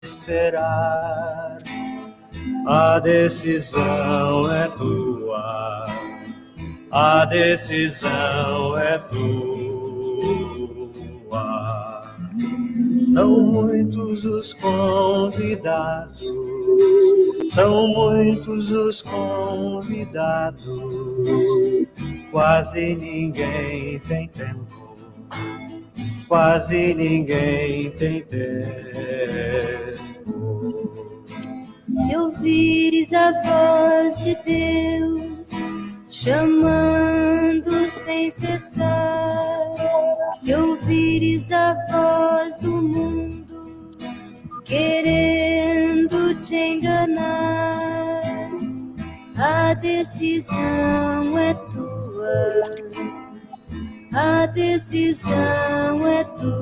esperar. A decisão é tua, a decisão é tua. São muitos os convidados, são muitos os convidados. Quase ninguém tem tempo, quase ninguém tem tempo. Se ouvires a voz de Deus chamando sem cessar, se ouvires a voz do mundo querendo te enganar, a decisão é tua, a decisão é tua.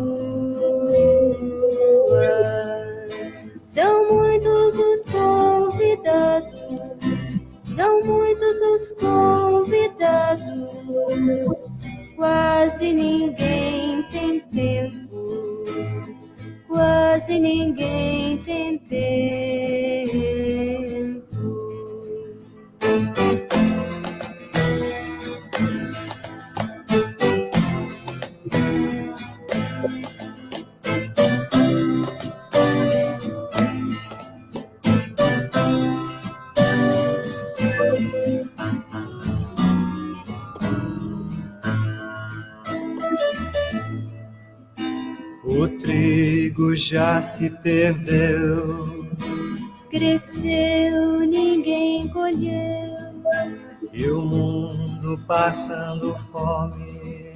São muitos os convidados, são muitos os convidados. Quase ninguém tem tempo, quase ninguém tem tempo. O trigo já se perdeu, cresceu, ninguém colheu, e o mundo passando fome,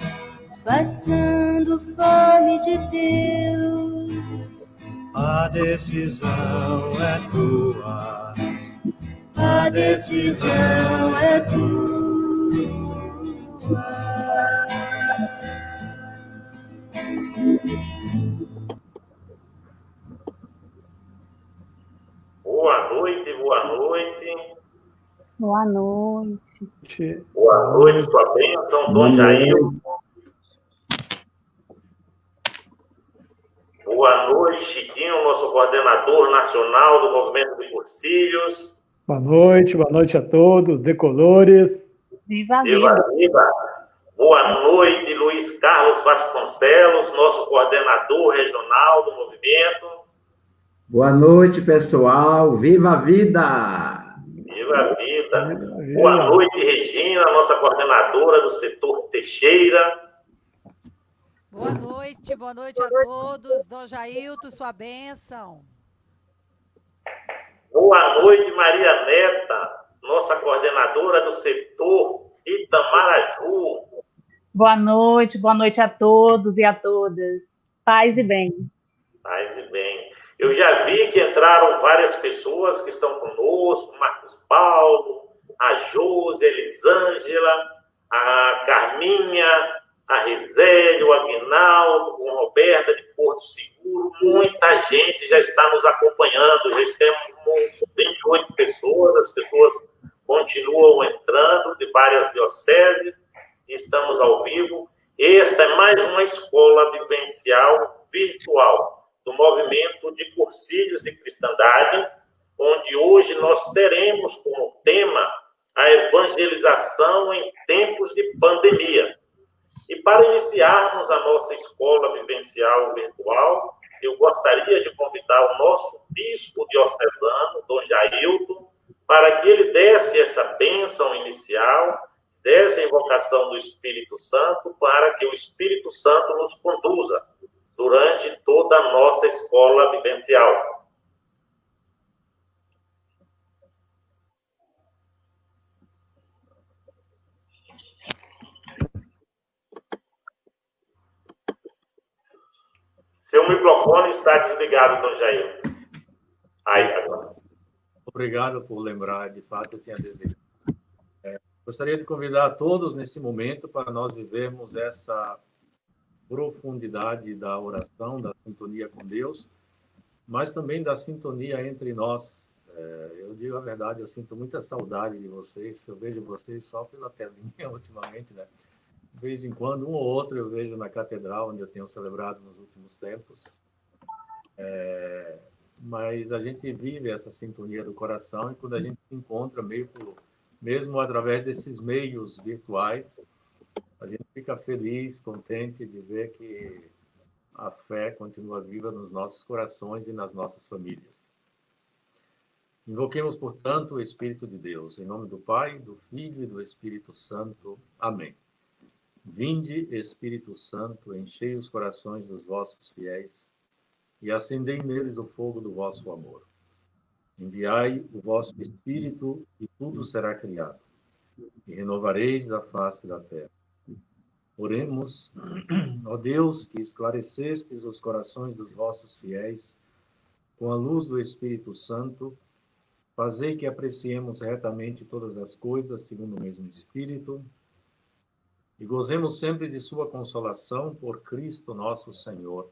passando fome de Deus. a decisão é tua, a decisão é tua. Boa noite, boa noite. Boa noite. Boa noite, sua bênção, Dom Jair. Boa noite, Chiquinho, nosso coordenador nacional do Movimento de Cursilhos. Boa noite a todos, decolores. Viva, Viva, viva. viva. Boa noite, Luiz Carlos Vasconcelos, nosso coordenador regional do movimento. Boa noite, pessoal. Viva a vida! Viva a vida! Boa noite, Regina, nossa coordenadora do setor Teixeira. Boa noite a todos. Dom Jailton, sua bênção. Boa noite, Maria Neta, nossa coordenadora do setor Itamaraju. Boa noite a todos e a todas. Paz e bem. Paz e bem. Eu já vi que entraram várias pessoas que estão conosco, Marcos Paulo, a Josi, a Elisângela, a Carminha, a Rizélia, o Aguinaldo, o Roberta de Porto Seguro. Muita gente já está nos acompanhando, já temos 28 pessoas, as pessoas continuam entrando de várias dioceses, estamos ao vivo. Esta é mais uma escola vivencial virtual do movimento de Cursilhos de Cristandade, onde hoje nós teremos como tema a evangelização em tempos de pandemia. E para iniciarmos a nossa escola vivencial virtual, eu gostaria de convidar o nosso bispo diocesano, Dom Jailton, para que ele desse essa bênção inicial, desse a invocação do Espírito Santo, para que o Espírito Santo nos conduza durante toda a nossa escola vivencial. Seu microfone está desligado, Dom Jair. Aí, agora. Obrigado por lembrar, de fato, eu tinha desligado. Gostaria de convidar a todos nesse momento para nós vivermos essa profundidade da oração, da sintonia com Deus, mas também da sintonia entre nós. Eu digo a verdade, eu sinto muita saudade de vocês, eu vejo vocês só pela telinha ultimamente, né? De vez em quando, um ou outro eu vejo na catedral, onde eu tenho celebrado nos últimos tempos. mas a gente vive essa sintonia do coração e quando a gente se encontra mesmo através desses meios virtuais, a gente fica feliz, contente de ver que a fé continua viva nos nossos corações e nas nossas famílias. Invoquemos, portanto, o Espírito de Deus, em nome do Pai, do Filho e do Espírito Santo. Amém. Vinde, Espírito Santo, enchei os corações dos vossos fiéis e acendei neles o fogo do vosso amor. Enviai o vosso Espírito e tudo será criado, e renovareis a face da terra. Oremos, ó Deus, que esclarecestes os corações dos vossos fiéis com a luz do Espírito Santo, fazei que apreciemos retamente todas as coisas segundo o mesmo Espírito e gozemos sempre de sua consolação por Cristo nosso Senhor.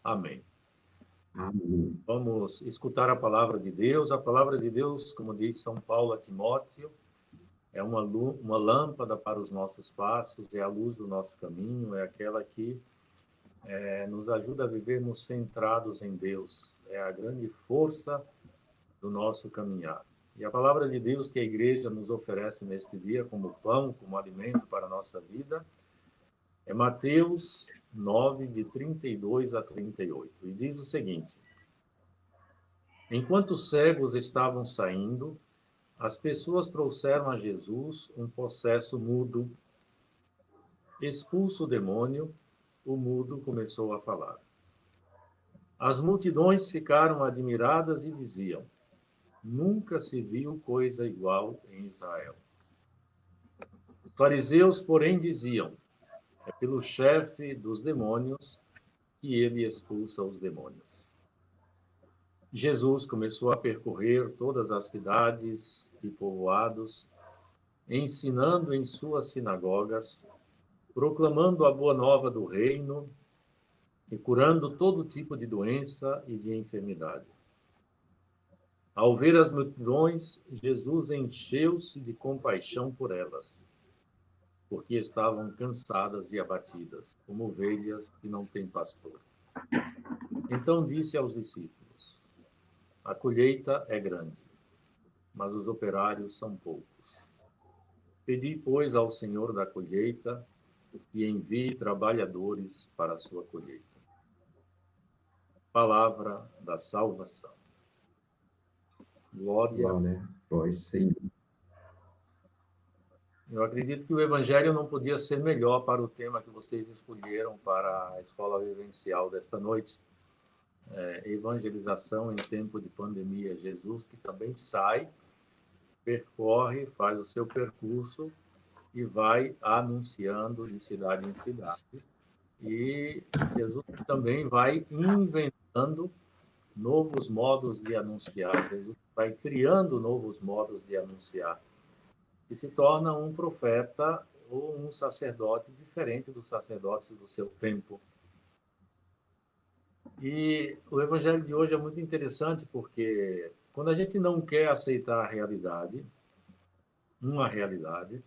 Amém. Amém. Vamos escutar a palavra de Deus. A palavra de Deus, como diz São Paulo a Timóteo, é uma lâmpada para os nossos passos, é a luz do nosso caminho, é aquela que nos ajuda a vivermos centrados em Deus. É a grande força do nosso caminhar. E a palavra de Deus que a igreja nos oferece neste dia como pão, como alimento para a nossa vida, é Mateus 9, de 32 a 38. E diz o seguinte: enquanto os cegos estavam saindo, as pessoas trouxeram a Jesus um possesso mudo. Expulso o demônio, o mudo começou a falar. As multidões ficaram admiradas e diziam: nunca se viu coisa igual em Israel. Os fariseus, porém, diziam: é pelo chefe dos demônios que ele expulsa os demônios. Jesus começou a percorrer todas as cidades e povoados, ensinando em suas sinagogas, proclamando a boa nova do reino e curando todo tipo de doença e de enfermidade. Ao ver as multidões, Jesus encheu-se de compaixão por elas, porque estavam cansadas e abatidas, como ovelhas que não têm pastor. Então disse aos discípulos: a colheita é grande, mas os operários são poucos. Pedi, pois, ao Senhor da colheita que envie trabalhadores para a sua colheita. Palavra da salvação. Glória a vós, Senhor. Eu acredito que o Evangelho não podia ser melhor para o tema que vocês escolheram para a escola vivencial desta noite. Evangelização em tempo de pandemia. Jesus que também sai, percorre, faz o seu percurso e vai anunciando de cidade em cidade. E Jesus também vai inventando novos modos de anunciar. Jesus vai criando novos modos de anunciar. E se torna um profeta ou um sacerdote diferente dos sacerdotes do seu tempo. E o Evangelho de hoje é muito interessante porque quando a gente não quer aceitar a realidade, uma realidade,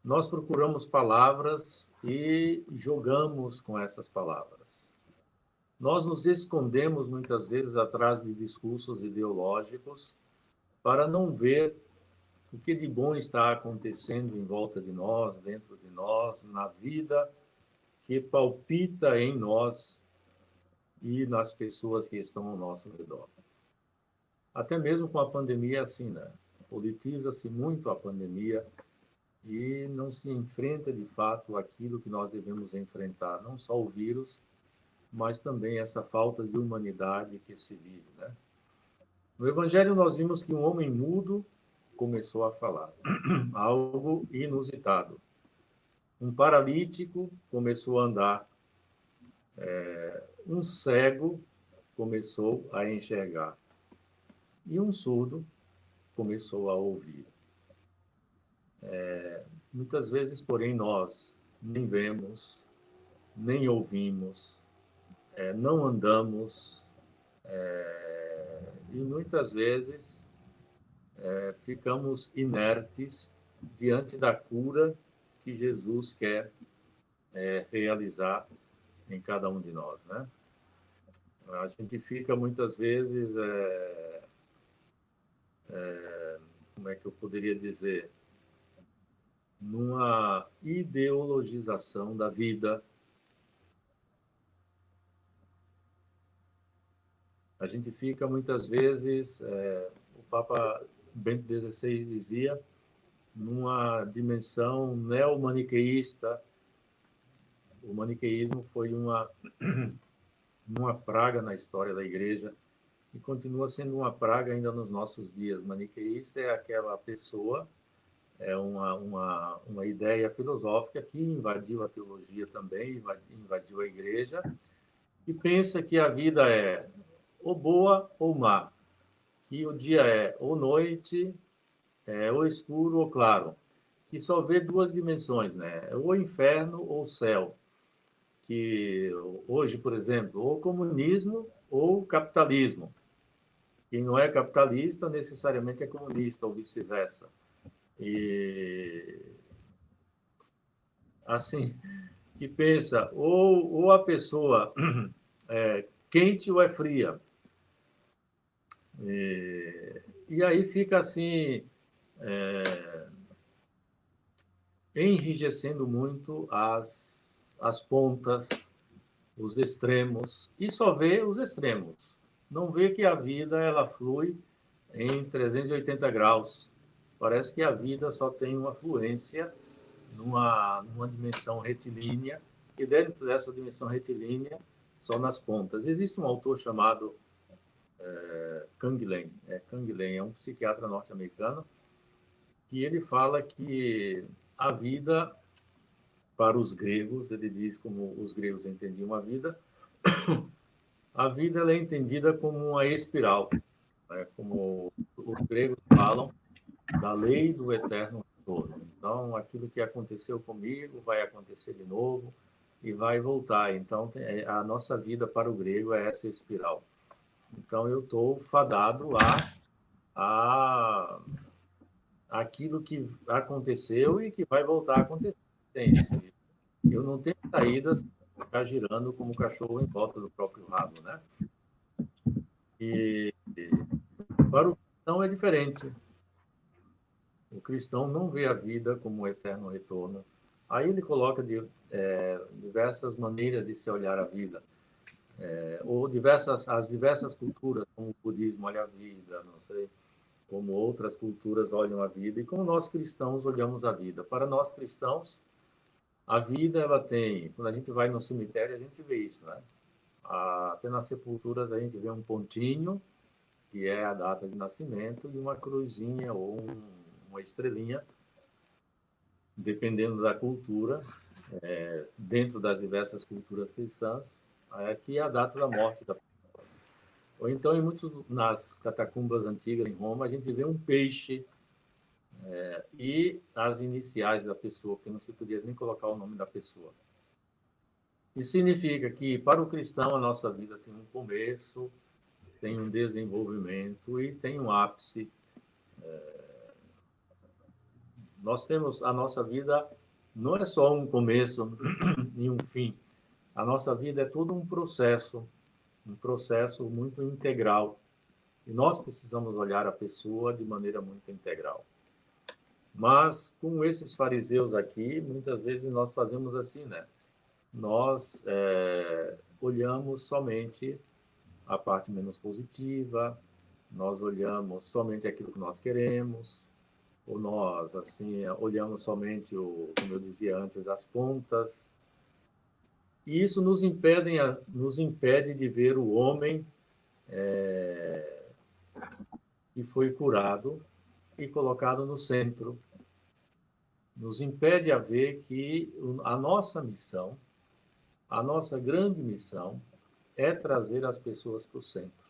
nós procuramos palavras e jogamos com essas palavras. Nós nos escondemos muitas vezes atrás de discursos ideológicos para não ver o que de bom está acontecendo em volta de nós, dentro de nós, na vida que palpita em nós e nas pessoas que estão ao nosso redor. Até mesmo com a pandemia é assim, né? Politiza-se muito a pandemia e não se enfrenta de fato aquilo que nós devemos enfrentar, não só o vírus, mas também essa falta de humanidade que se vive, né? No Evangelho nós vimos que um homem mudo começou a falar, algo inusitado. Um paralítico começou a andar, um cego começou a enxergar e um surdo começou a ouvir. Muitas vezes, porém, nós nem vemos, nem ouvimos, não andamos e muitas vezes ficamos inertes diante da cura que Jesus quer realizar em cada um de nós, né? A gente fica muitas vezes, como é que eu poderia dizer, numa ideologização da vida. A gente fica muitas vezes, o Papa Bento XVI dizia, numa dimensão neomaniqueísta. O maniqueísmo foi uma praga na história da Igreja e continua sendo uma praga ainda nos nossos dias. Maniqueísta é aquela pessoa, é uma ideia filosófica que invadiu a teologia também, invadiu a Igreja, e pensa que a vida é ou boa ou má, que o dia é ou noite, ou escuro ou claro, que só vê duas dimensões, né? Ou inferno ou céu. Que hoje, por exemplo, ou comunismo ou capitalismo. Quem não é capitalista necessariamente é comunista, ou vice-versa. E assim, que pensa, ou a pessoa é quente ou é fria. E aí fica assim, enrijecendo muito as pontas, os extremos, e só vê os extremos. Não vê que a vida ela flui em 380 graus. Parece que a vida só tem uma fluência numa dimensão retilínea, e dentro dessa dimensão retilínea, só nas pontas. Existe um autor chamado Canguilhem. Canguilhem é um psiquiatra norte-americano, que ele fala que a vida, para os gregos, ele diz como os gregos entendiam a vida ela é entendida como uma espiral, né? Como os gregos falam da lei do eterno retorno. Então, aquilo que aconteceu comigo vai acontecer de novo e vai voltar. Então, a nossa vida para o grego é essa espiral. Então, eu estou fadado a aquilo que aconteceu e que vai voltar a acontecer. Eu não tenho saídas para ficar girando como cachorro em volta do próprio rabo, né? E para o cristão é diferente. O cristão não vê a vida como um eterno retorno. Aí ele coloca diversas maneiras de se olhar a vida. Ou as diversas culturas, como o budismo olha a vida, não sei, como outras culturas olham a vida, e como nós cristãos olhamos a vida. Para nós cristãos, a vida, ela tem... Quando a gente vai no cemitério, a gente vê isso, né? Até nas sepulturas, a gente vê um pontinho, que é a data de nascimento, e uma cruzinha ou uma estrelinha, dependendo da cultura, dentro das diversas culturas cristãs, que é a data da morte da pessoa. Ou então, nas catacumbas antigas em Roma, a gente vê um peixe e as iniciais da pessoa, porque não se podia nem colocar o nome da pessoa. Isso significa que, para o cristão, a nossa vida tem um começo, tem um desenvolvimento e tem um ápice. Nós temos a nossa vida, não é só um começo e um fim. A nossa vida é todo um processo muito integral. E nós precisamos olhar a pessoa de maneira muito integral. Mas, com esses fariseus aqui, muitas vezes nós fazemos assim, né? Nós olhamos somente a parte menos positiva, nós olhamos somente aquilo que nós queremos, ou nós, assim, olhamos somente, como eu dizia antes, as pontas. E isso nos impede de ver o homem que foi curado e colocado no centro. Nos impede a ver que a nossa missão, a nossa grande missão, é trazer as pessoas para o centro.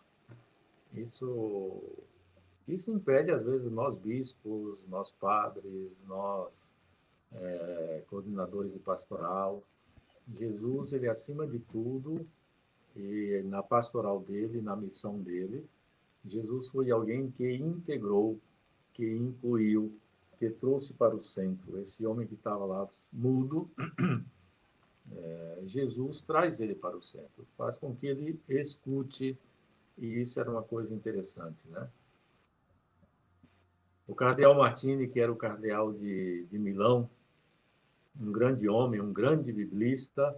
Isso impede, às vezes, nós bispos, nós padres, nós coordenadores de pastoral. Jesus, ele acima de tudo, e na pastoral dele, na missão dele, Jesus foi alguém que integrou, que incluiu, que trouxe para o centro esse homem que estava lá mudo, Jesus traz ele para o centro, faz com que ele escute, e isso era uma coisa interessante, né? O cardeal Martini, que era o cardeal de Milão, um grande homem, um grande biblista,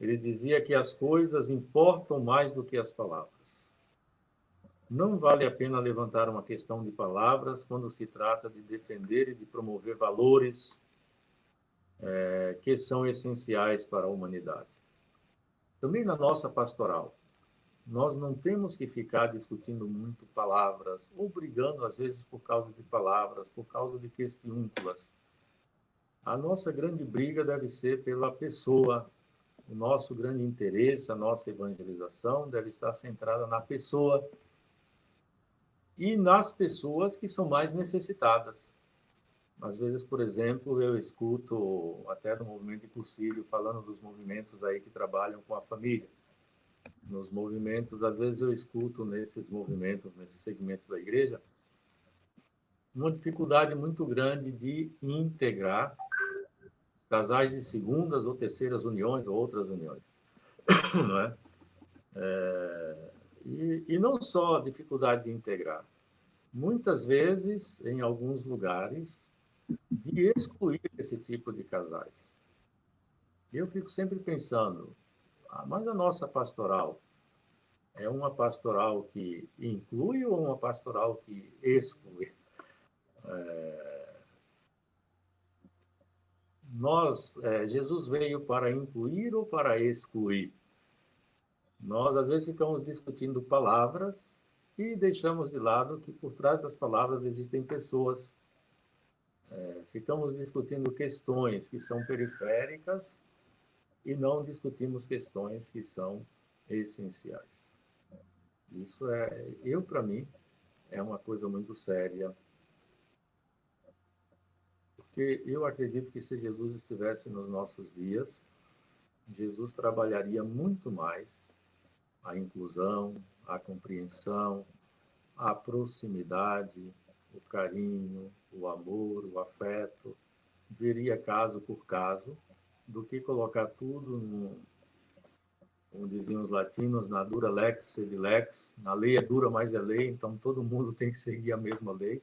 ele dizia que as coisas importam mais do que as palavras. Não vale a pena levantar uma questão de palavras quando se trata de defender e de promover valores que são essenciais para a humanidade. Também na nossa pastoral, nós não temos que ficar discutindo muito palavras, ou brigando, às vezes, por causa de palavras, por causa de questiúnculas. A nossa grande briga deve ser pela pessoa. O nosso grande interesse, a nossa evangelização deve estar centrada na pessoa e nas pessoas que são mais necessitadas. Às vezes, por exemplo, eu escuto até no movimento de Cursilho falando dos movimentos aí que trabalham com a família. Nos movimentos, às vezes eu escuto nesses movimentos, nesses segmentos da igreja, uma dificuldade muito grande de integrar casais de segundas ou terceiras uniões ou outras uniões, não é? E não só a dificuldade de integrar, muitas vezes, em alguns lugares, de excluir esse tipo de casais. Eu fico sempre pensando, mas a nossa pastoral é uma pastoral que inclui ou uma pastoral que exclui? Jesus veio para incluir ou para excluir? Nós, às vezes, ficamos discutindo palavras e deixamos de lado que por trás das palavras existem pessoas. Ficamos discutindo questões que são periféricas e não discutimos questões que são essenciais. Isso para mim, é uma coisa muito séria. Porque eu acredito que se Jesus estivesse nos nossos dias, Jesus trabalharia muito mais a inclusão, a compreensão, a proximidade, o carinho, o amor, o afeto, veria caso por caso, do que colocar tudo como diziam os latinos, na dura lex sed lex, na lei é dura, mas é lei, então todo mundo tem que seguir a mesma lei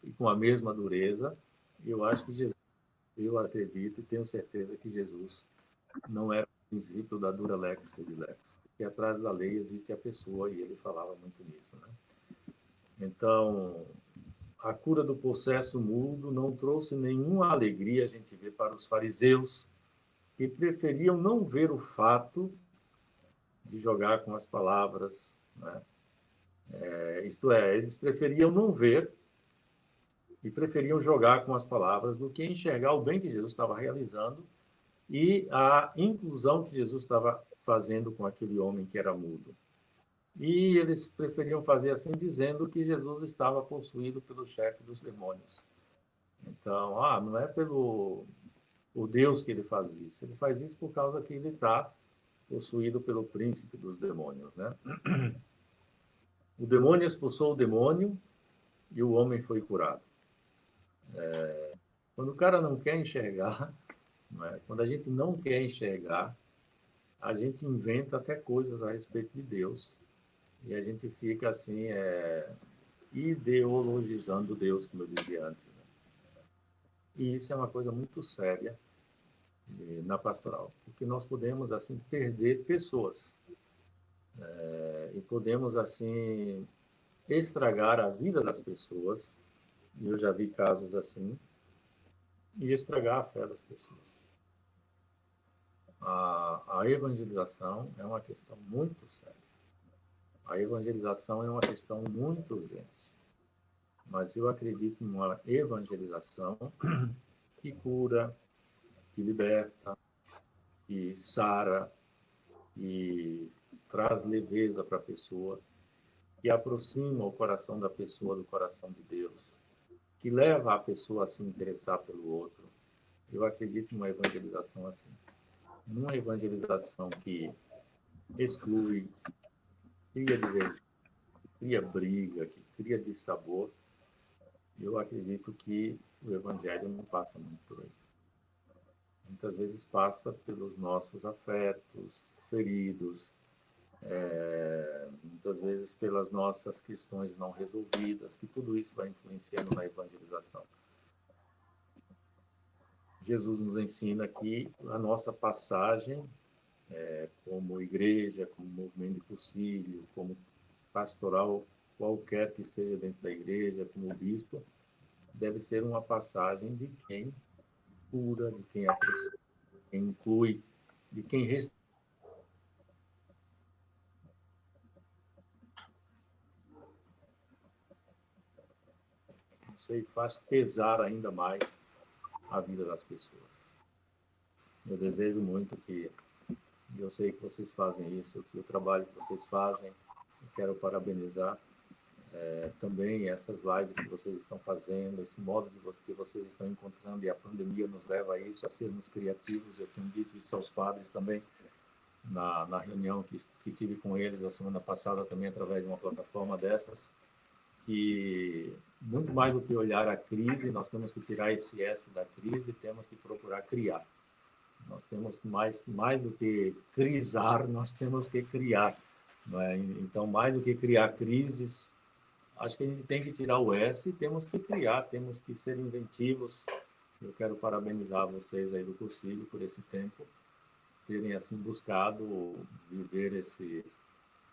e com a mesma dureza. Eu acho que Jesus, eu acredito e tenho certeza que Jesus não era o princípio da dura lex sed lex, porque atrás da lei existe a pessoa e ele falava muito nisso, né? Então, a cura do possesso mudo não trouxe nenhuma alegria, a gente vê, para os fariseus, que preferiam não ver o fato de jogar com as palavras, né? Isto é, eles preferiam não ver e preferiam jogar com as palavras do que enxergar o bem que Jesus estava realizando e a inclusão que Jesus estava fazendo com aquele homem que era mudo. E eles preferiam fazer assim, dizendo que Jesus estava possuído pelo chefe dos demônios. Então, não é pelo o Deus que ele faz isso. Ele faz isso por causa que ele está possuído pelo príncipe dos demônios, né? O demônio expulsou o demônio e o homem foi curado. Quando o cara não quer enxergar, né? Quando a gente não quer enxergar, a gente inventa até coisas a respeito de Deus e a gente fica assim, ideologizando Deus, como eu dizia antes, né? E isso é uma coisa muito séria na pastoral, porque nós podemos assim perder pessoas e podemos assim estragar a vida das pessoas, e eu já vi casos assim, e estragar a fé das pessoas. A evangelização é uma questão muito séria. A evangelização é uma questão muito urgente. Mas eu acredito em uma evangelização que cura, que liberta, que sara, que traz leveza para a pessoa, que aproxima o coração da pessoa do coração de Deus, que leva a pessoa a se interessar pelo outro. Eu acredito em uma evangelização assim. Uma evangelização que exclui, cria divergência, cria briga, que cria dissabor. Eu acredito que o evangelho não passa muito por aí. muitas vezes passa pelos nossos afetos feridos, muitas vezes pelas nossas questões não resolvidas, que tudo isso vai influenciando na evangelização. Jesus nos ensina que a nossa passagem, como igreja, como movimento de concílio, como pastoral, qualquer que seja dentro da igreja, como bispo, deve ser uma passagem de quem cura, de quem aproxima, de quem inclui, de quem restaura. Isso aí faz pesar ainda mais a vida das pessoas. Eu desejo muito que, eu sei que vocês fazem isso, que o trabalho que vocês fazem, eu quero parabenizar também essas lives que vocês estão fazendo, esse modo que vocês estão encontrando, e a pandemia nos leva a isso, a sermos criativos. Eu tenho dito isso aos padres também, na reunião que tive com eles a semana passada, também através de uma plataforma dessas, que muito mais do que olhar a crise, nós temos que tirar esse S da crise e temos que procurar criar. Nós temos mais do que crisar, nós temos que criar. Não é? Então, mais do que criar crises, acho que a gente tem que tirar o S e temos que criar, temos que ser inventivos. Eu quero parabenizar vocês aí do Concílio por esse tempo, terem assim buscado viver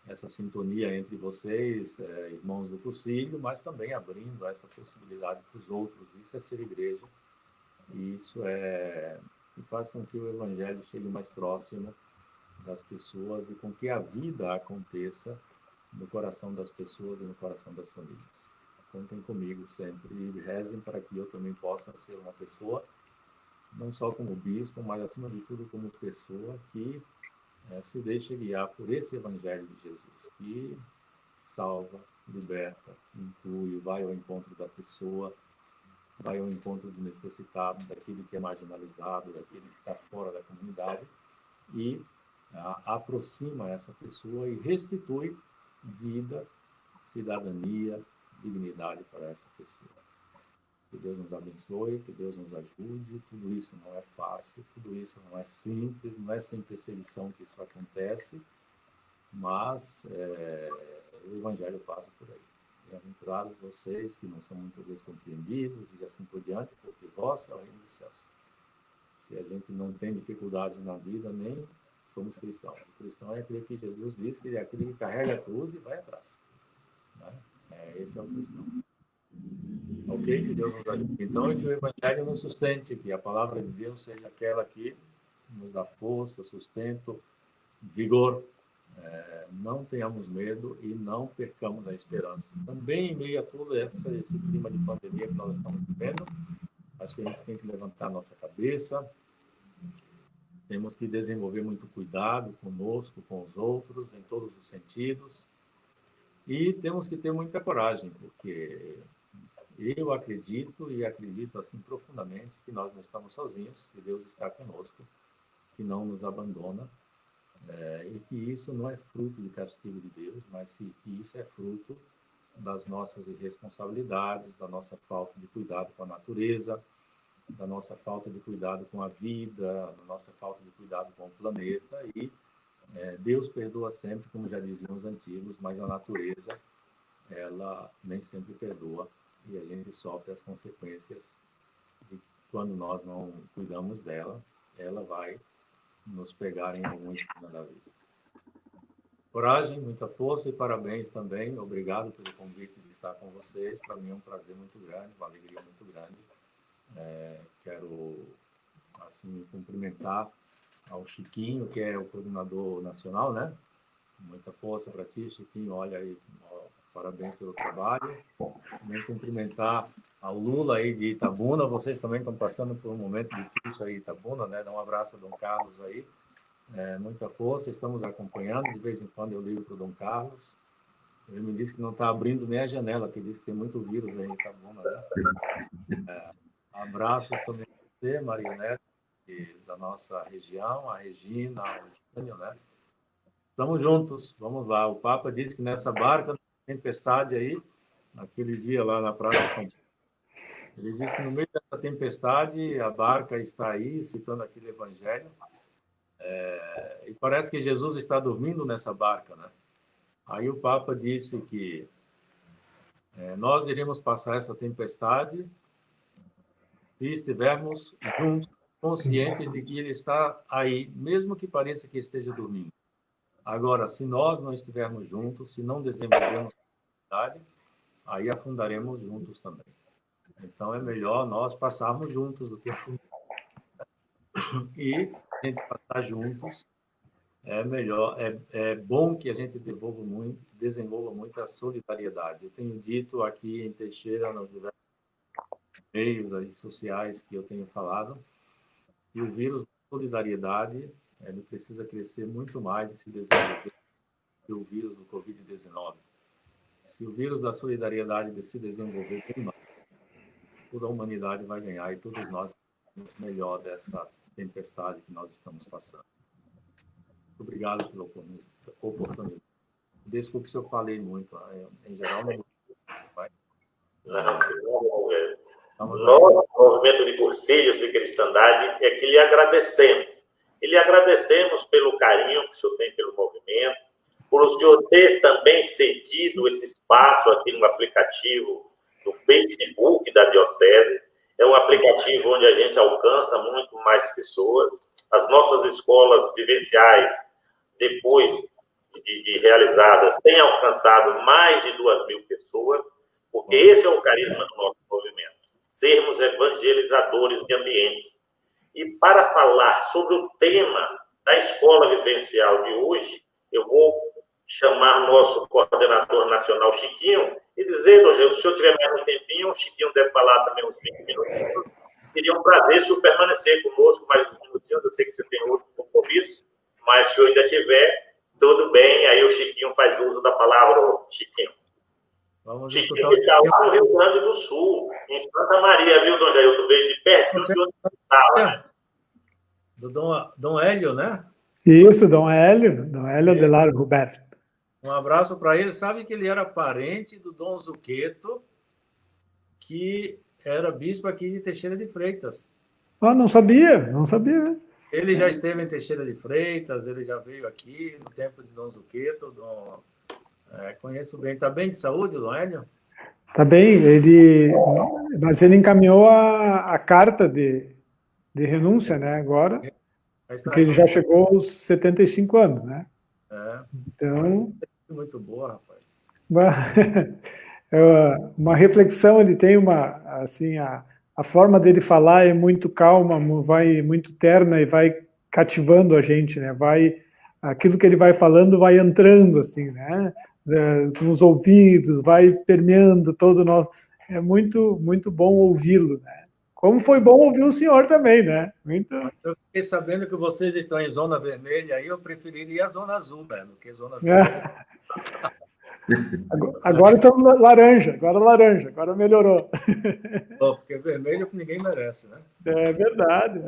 essa sintonia entre vocês, irmãos do Concílio, mas também abrindo essa possibilidade para os outros. Isso é ser igreja, e isso faz com que o Evangelho chegue mais próximo das pessoas e com que a vida aconteça no coração das pessoas e no coração das famílias. Contem comigo sempre e rezem para que eu também possa ser uma pessoa, não só como bispo, mas acima de tudo como pessoa que se deixa guiar por esse Evangelho de Jesus, que salva, liberta, inclui, vai ao encontro da pessoa, vai ao encontro do necessitado, daquele que é marginalizado, daquele que está fora da comunidade, e aproxima essa pessoa e restitui vida, cidadania, dignidade para essa pessoa. Que Deus nos abençoe, que Deus nos ajude. Tudo isso não é fácil, tudo isso não é simples, não é sem perseguição que isso acontece, mas o Evangelho passa por aí. Bem-aventurados vocês que não são muitas vezes compreendidos e assim por diante, porque vós é o reino dos céus. Se a gente não tem dificuldades na vida, nem somos cristãos. O cristão é aquele que Jesus diz que é aquele que carrega a cruz e vai atrás. Né? Esse é o cristão. Ok? Que Deus nos ajude. Então, e que o Evangelho nos sustente, que a palavra de Deus seja aquela que nos dá força, sustento, vigor. Não tenhamos medo e não percamos a esperança. Também, em meio a todo esse clima de pandemia que nós estamos vivendo, acho que a gente tem que levantar a nossa cabeça, temos que desenvolver muito cuidado conosco, com os outros, em todos os sentidos, e temos que ter muita coragem, porque eu acredito assim profundamente que nós não estamos sozinhos, que Deus está conosco, que não nos abandona, e que isso não é fruto de castigo de Deus, mas que isso é fruto das nossas irresponsabilidades, da nossa falta de cuidado com a natureza, da nossa falta de cuidado com a vida, da nossa falta de cuidado com o planeta. E Deus perdoa sempre, como já diziam os antigos, mas a natureza, ela nem sempre perdoa, e a gente sofre as consequências de quando nós não cuidamos dela, ela vai nos pegar em alguma esquina da vida. Coragem, muita força e parabéns também. Obrigado pelo convite de estar com vocês. Para mim é um prazer muito grande, uma alegria muito grande. Quero, assim, cumprimentar ao Chiquinho, que é o coordenador nacional, né? Muita força para ti, Chiquinho. Olha aí, parabéns pelo trabalho. Também cumprimentar ao Lula aí de Itabuna. Vocês também estão passando por um momento difícil aí em Itabuna, né? Dá um abraço a Dom Carlos aí. Muita força, estamos acompanhando. De vez em quando eu ligo para o Dom Carlos. Ele me disse que não está abrindo nem a janela, que diz que tem muito vírus aí em Itabuna, né? Abraços também para você, Marionete, da nossa região, a Regina, o Jânio, né? Estamos juntos, vamos lá. O Papa disse que nessa barca, tempestade aí, naquele dia lá na Praça de São Paulo, Ele diz que no meio dessa tempestade, a barca está aí, citando aquele evangelho, e parece que Jesus está dormindo nessa barca, né? Aí o Papa disse que nós iremos passar essa tempestade se estivermos juntos, conscientes de que ele está aí, mesmo que pareça que esteja dormindo. Agora, se nós não estivermos juntos, se não desenvolvermos a atividade, aí afundaremos juntos também. Então, é melhor nós passarmos juntos do que afundar. E a gente passar juntos é melhor, é bom que a gente desenvolva muita solidariedade. Eu tenho dito aqui em Teixeira, nos diversos meios aí, sociais que eu tenho falado, que o vírus da solidariedade ele precisa crescer muito mais e se desenvolver que o vírus do Covid-19. Se o vírus da solidariedade se desenvolver bem mais, toda a humanidade vai ganhar e todos nós vamos melhor dessa tempestade que nós estamos passando. Muito obrigado pela oportunidade. Desculpe se eu falei muito. Em geral, não. Nós, movimento de Cursilhos de Cristandade, é que lhe agradecemos. E lhe agradecemos pelo carinho que o senhor tem pelo movimento, por o senhor ter também cedido esse espaço aqui no aplicativo do Facebook da Diocese. É um aplicativo onde a gente alcança muito mais pessoas. As nossas escolas vivenciais, depois de realizadas, têm alcançado mais de 2.000 pessoas, porque esse é o carisma do nosso movimento, sermos evangelizadores de ambientes. E para falar sobre o tema da escola vivencial de hoje, eu vou chamar nosso coordenador nacional, Chiquinho, e dizer, se o senhor tiver mais um tempinho, o Chiquinho deve falar também uns 20 minutos. Seria um prazer se o senhor permanecer conosco mais uns minutinhos. Eu sei que o senhor tem outro compromisso, mas se o senhor ainda tiver, tudo bem. Aí o Chiquinho faz uso da palavra, Chiquinho. Vamos Chiquinho está lá no Rio Grande do Sul, em Santa Maria, viu, Dom Jailton? Veio de perto de onde estava, né? Do Dom Hélio, né? Isso, Dom Hélio de Lar Roberto. Um abraço para ele. Sabe que ele era parente do Dom Zuqueto, que era bispo aqui de Teixeira de Freitas. Ah, não sabia. Ele já esteve em Teixeira de Freitas, ele já veio aqui no tempo de Dom Zuqueto. Conheço bem. Está bem de saúde, Dom Hélio? Está bem. Mas ele encaminhou a carta de renúncia, né, agora, porque ele já chegou aos 75 anos, né? Então... Muito boa, rapaz. Uma reflexão, ele tem a forma dele falar é muito calma, muito terna e vai cativando a gente, né? Aquilo que ele vai falando vai entrando, assim, né? Nos ouvidos, vai permeando todo o nosso... É muito, muito bom ouvi-lo, né? Como foi bom ouvir o senhor também, né? Eu fiquei sabendo que vocês estão em zona vermelha, aí eu preferiria a zona azul, né? Do que zona vermelha. Agora estamos laranja, agora melhorou. Porque vermelho ninguém merece, né? É verdade.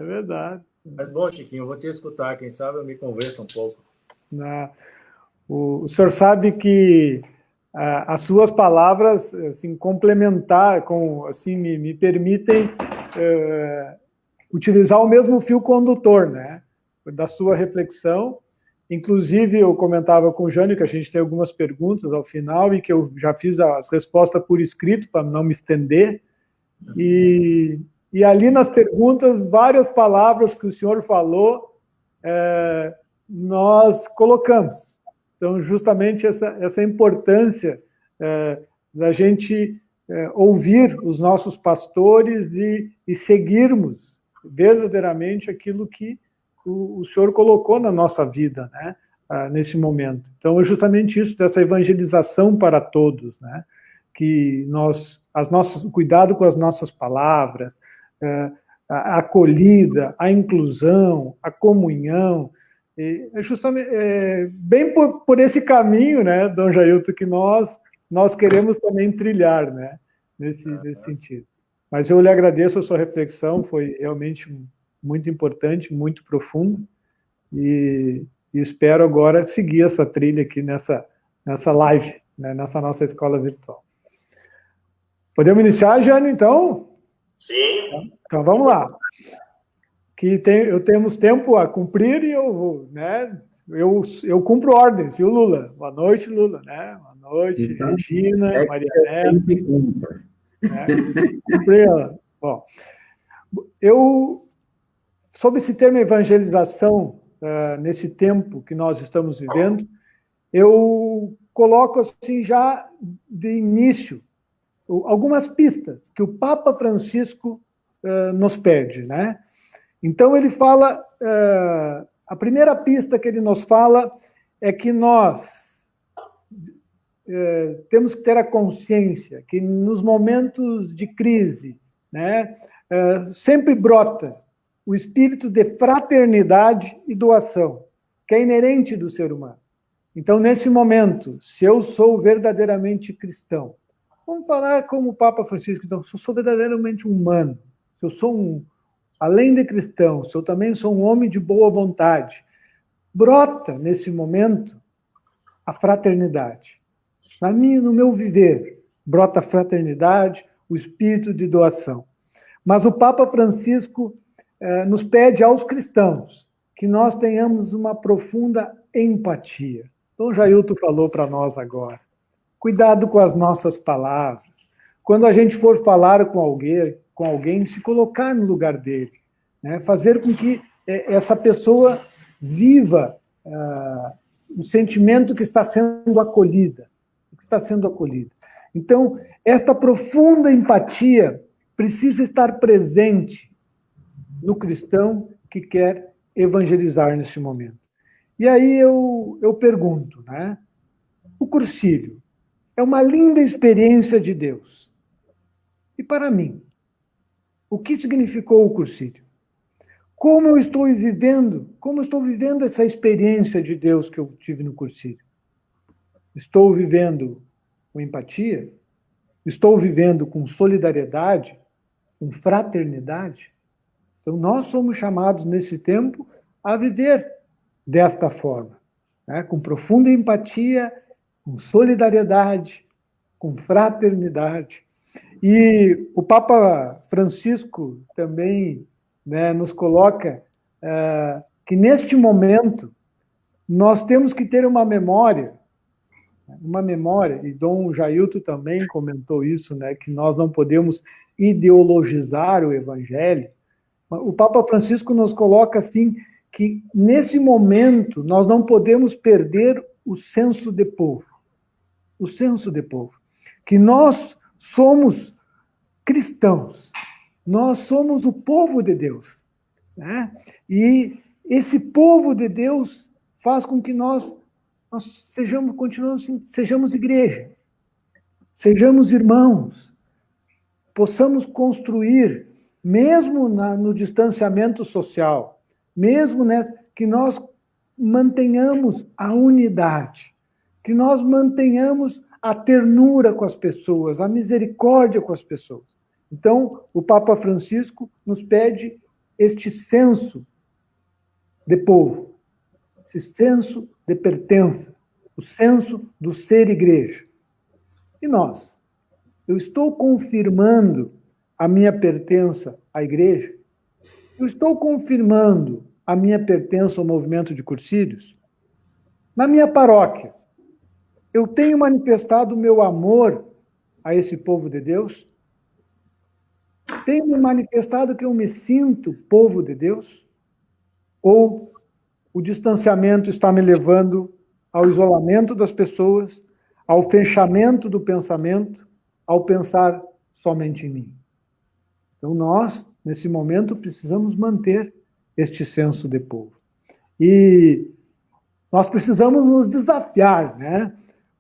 Mas bom, Chiquinho, eu vou te escutar, quem sabe eu me converso um pouco. O senhor sabe que as suas palavras, assim, me permitem utilizar o mesmo fio condutor, né, da sua reflexão. Inclusive, eu comentava com o Jânio que a gente tem algumas perguntas ao final e que eu já fiz as respostas por escrito para não me estender. E ali nas perguntas, várias palavras que o senhor falou, nós colocamos. Então, justamente essa importância da gente ouvir os nossos pastores e seguirmos verdadeiramente aquilo que o Senhor colocou na nossa vida, né, nesse momento. Então, é justamente isso, dessa evangelização para todos, né, que cuidado com as nossas palavras, a acolhida, a inclusão, a comunhão, é justamente bem por esse caminho, né, Dom Jailton, que nós queremos também trilhar, né, nesse sentido. Mas eu lhe agradeço a sua reflexão, foi realmente muito importante, muito profundo, e espero agora seguir essa trilha aqui nessa live, né, nessa nossa escola virtual. Podemos iniciar, Jânio, então? Sim. Então, vamos lá. Temos tempo a cumprir e eu vou, né? Eu cumpro ordens, viu, Lula? Boa noite, Lula, né? Boa noite, Então, Regina, Maria Neta. sempre cumpra. Né? Bom, sobre esse termo evangelização, nesse tempo que nós estamos vivendo, eu coloco assim já de início algumas pistas que o Papa Francisco nos pede, né? Então ele fala, a primeira pista que ele nos fala é que nós temos que ter a consciência que nos momentos de crise, né, sempre brota o espírito de fraternidade e doação, que é inerente do ser humano. Então, nesse momento, se eu sou verdadeiramente cristão, vamos falar como o Papa Francisco, então, se eu sou verdadeiramente humano, se eu sou além de cristão, se eu também sou um homem de boa vontade, brota nesse momento a fraternidade. No meu viver, brota a fraternidade, o espírito de doação. Mas o Papa Francisco nos pede aos cristãos que nós tenhamos uma profunda empatia. Dom Jailton falou para nós agora. Cuidado com as nossas palavras. Quando a gente for falar com alguém, se colocar no lugar dele, né? Fazer com que essa pessoa viva o sentimento que está sendo acolhida. Então, esta profunda empatia precisa estar presente no cristão que quer evangelizar neste momento. E aí eu pergunto, né? O cursilho é uma linda experiência de Deus. E para mim, o que significou o cursilho? Como eu estou vivendo essa experiência de Deus que eu tive no cursilho? Estou vivendo com empatia? Estou vivendo com solidariedade? Com fraternidade? Então, nós somos chamados nesse tempo a viver desta forma, né? Com profunda empatia, com solidariedade, com fraternidade. E o Papa Francisco também, né, nos coloca que neste momento nós temos que ter uma memória, e Dom Jailton também comentou isso, né, que nós não podemos ideologizar o Evangelho. O Papa Francisco nos coloca assim, que nesse momento nós não podemos perder o senso de povo. O senso de povo. Que nós somos cristãos. Nós somos o povo de Deus. Né? E esse povo de Deus faz com que nós sejamos igreja. Sejamos irmãos. Possamos construir, mesmo no distanciamento social, mesmo que nós mantenhamos a unidade, que nós mantenhamos a ternura com as pessoas, a misericórdia com as pessoas. Então, o Papa Francisco nos pede este senso de povo, esse senso de pertença, o senso do ser igreja. E nós? Eu estou confirmando a minha pertença à igreja? Eu estou confirmando a minha pertença ao movimento de cursílios? Na minha paróquia, eu tenho manifestado o meu amor a esse povo de Deus? Tenho me manifestado que eu me sinto povo de Deus? Ou o distanciamento está me levando ao isolamento das pessoas, ao fechamento do pensamento, ao pensar somente em mim? Então, nós, nesse momento, precisamos manter este senso de povo. E nós precisamos nos desafiar, né?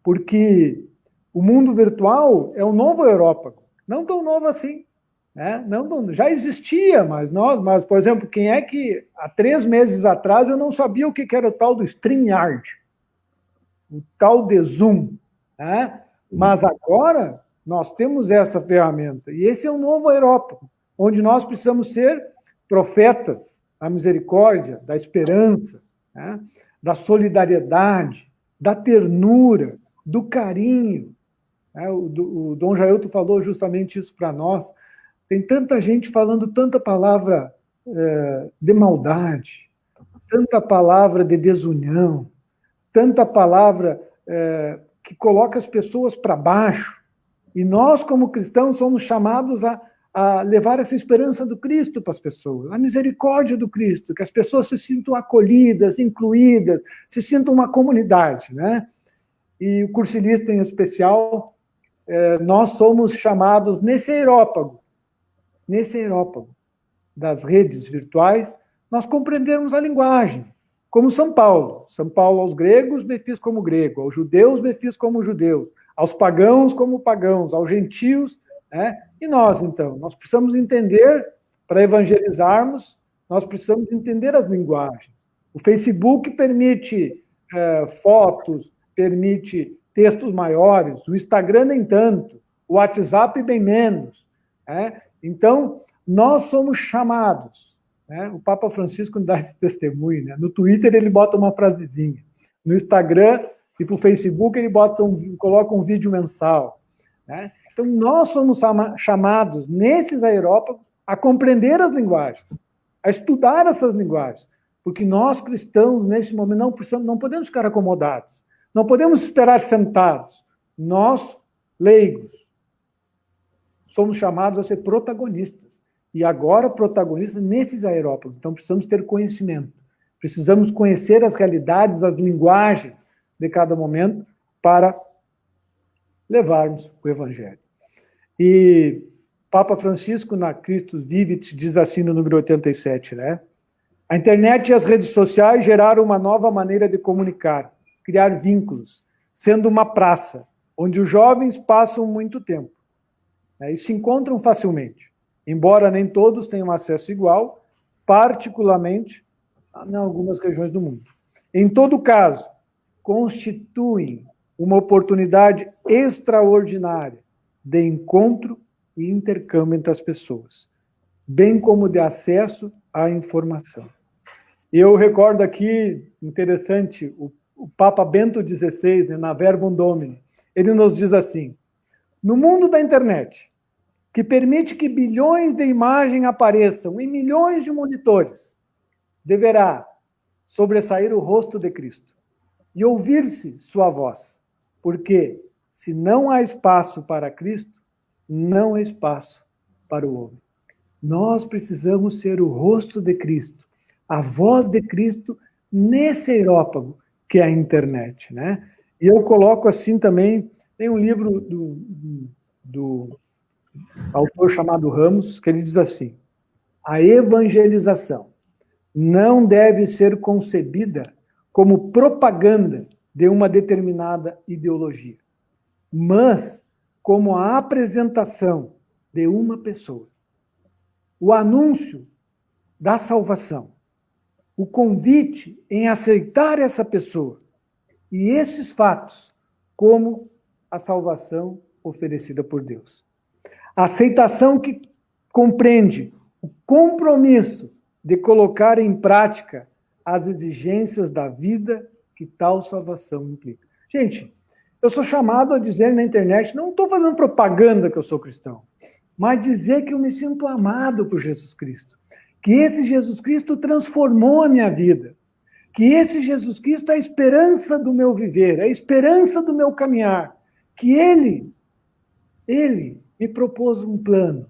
Porque o mundo virtual é um novo Europa, não tão novo assim. Né? Já existia, mas, por exemplo, quem é que há 3 meses atrás eu não sabia o que era o tal do StreamYard, o tal de Zoom. Né? Mas agora nós temos essa ferramenta. E esse é um novo Europa, onde nós precisamos ser profetas da misericórdia, da esperança, né? Da solidariedade, da ternura, do carinho. Né? O Dom Jailton falou justamente isso para nós. Tem tanta gente falando tanta palavra de maldade, tanta palavra de desunião, tanta palavra que coloca as pessoas para baixo. E nós, como cristãos, somos chamados a levar essa esperança do Cristo para as pessoas, a misericórdia do Cristo, que as pessoas se sintam acolhidas, incluídas, se sintam uma comunidade, né? E o cursilista em especial, nós somos chamados nesse aerópago das redes virtuais, nós compreendermos a linguagem, como São Paulo. São Paulo aos gregos me fiz como grego, aos judeus me fiz como judeu, aos pagãos como pagãos, aos gentios, né? E nós, então, nós precisamos entender, para evangelizarmos, nós precisamos entender as linguagens. O Facebook permite fotos, permite textos maiores, o Instagram nem tanto, o WhatsApp bem menos, né? Então, nós somos chamados, né? O Papa Francisco dá esse testemunho, né? No Twitter ele bota uma frasezinha, no Instagram e para o Facebook ele coloca um vídeo mensal, né? Então, nós somos chamados, nesses aerópagos, a compreender as linguagens, a estudar essas linguagens, porque nós, cristãos, nesse momento, não podemos ficar acomodados, não podemos esperar sentados. Nós, leigos, somos chamados a ser protagonistas, e agora protagonistas nesses aerópagos. Então, precisamos ter conhecimento, precisamos conhecer as realidades, as linguagens de cada momento, para levarmos o Evangelho. E Papa Francisco, na Christus Vivit, diz assim no número 87, né? A internet e as redes sociais geraram uma nova maneira de comunicar, criar vínculos, sendo uma praça, onde os jovens passam muito tempo, né, e se encontram facilmente, embora nem todos tenham acesso igual, particularmente em algumas regiões do mundo. Em todo caso, constituem uma oportunidade extraordinária de encontro e intercâmbio entre as pessoas, bem como de acesso à informação. Eu recordo aqui, interessante, o Papa Bento XVI, né, na Verbum Domini, ele nos diz assim: no mundo da internet, que permite que bilhões de imagens apareçam em milhões de monitores, deverá sobressair o rosto de Cristo e ouvir-se sua voz, porque se não há espaço para Cristo, não há espaço para o homem. Nós precisamos ser o rosto de Cristo, a voz de Cristo nesse aerópago que é a internet, né? E eu coloco assim também, tem um livro do autor chamado Ramos, que ele diz assim: a evangelização não deve ser concebida como propaganda de uma determinada ideologia, mas como a apresentação de uma pessoa, o anúncio da salvação, o convite em aceitar essa pessoa e esses fatos como a salvação oferecida por Deus. A aceitação que compreende o compromisso de colocar em prática as exigências da vida que tal salvação implica. Gente, eu sou chamado a dizer na internet, não estou fazendo propaganda que eu sou cristão, mas dizer que eu me sinto amado por Jesus Cristo, que esse Jesus Cristo transformou a minha vida, que esse Jesus Cristo é a esperança do meu viver, é a esperança do meu caminhar, que Ele me propôs um plano,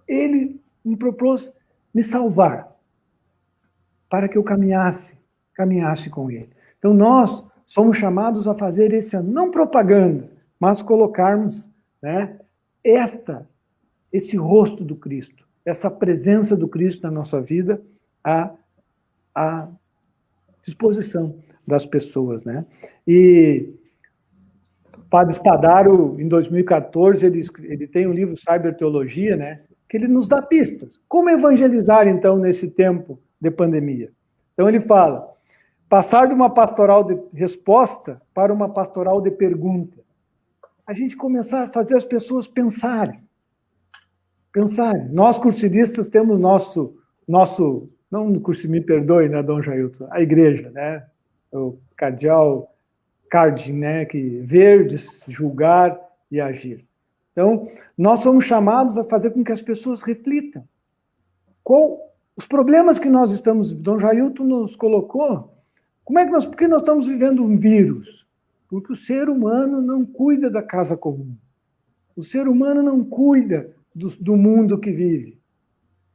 Ele me propôs me salvar, para que eu caminhasse com Ele. Então nós somos chamados a fazer não propaganda, mas colocarmos, né, esse rosto do Cristo, essa presença do Cristo na nossa vida à disposição das pessoas, né? E o Padre Spadaro, em 2014, ele tem um livro Cyberteologia, né, que ele nos dá pistas. Como evangelizar, então, nesse tempo de pandemia? Então ele fala: passar de uma pastoral de resposta para uma pastoral de pergunta. A gente começar a fazer as pessoas pensarem. Nós, cursilistas, temos nosso não no curso, me perdoe, né, Dom Jailton, a igreja, né, o cardeal Cardin, né, que ver, julgar e agir. Então, nós somos chamados a fazer com que as pessoas reflitam. Os problemas que nós estamos... Dom Jailton nos colocou, por que nós estamos vivendo um vírus? Porque o ser humano não cuida da casa comum. O ser humano não cuida do mundo que vive.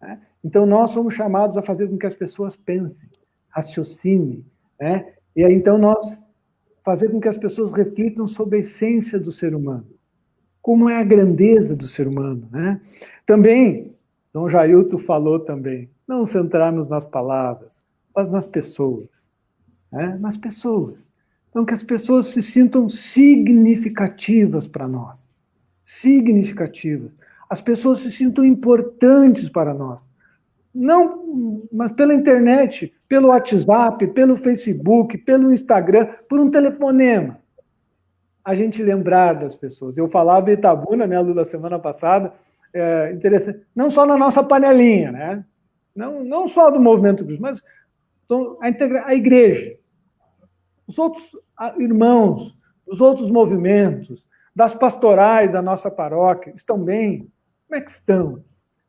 Né? Então, nós somos chamados a fazer com que as pessoas pensem, raciocinem, né? E aí, então, nós fazer com que as pessoas reflitam sobre a essência do ser humano. Como é a grandeza do ser humano, né? Também, Dom Jailton falou também, não centrarmos nas palavras, mas nas pessoas. Né? Nas pessoas. Então, que as pessoas se sintam significativas para nós. Significativas. As pessoas se sintam importantes para nós. Não, mas pela internet, pelo WhatsApp, pelo Facebook, pelo Instagram, por um telefonema. A gente lembrar das pessoas. Eu falava em Itabuna, né, Lu, da semana passada, interessante, não só na nossa panelinha, né? Não só do movimento cristão, mas a igreja, os outros irmãos, os outros movimentos, das pastorais da nossa paróquia, estão bem? Como é que estão?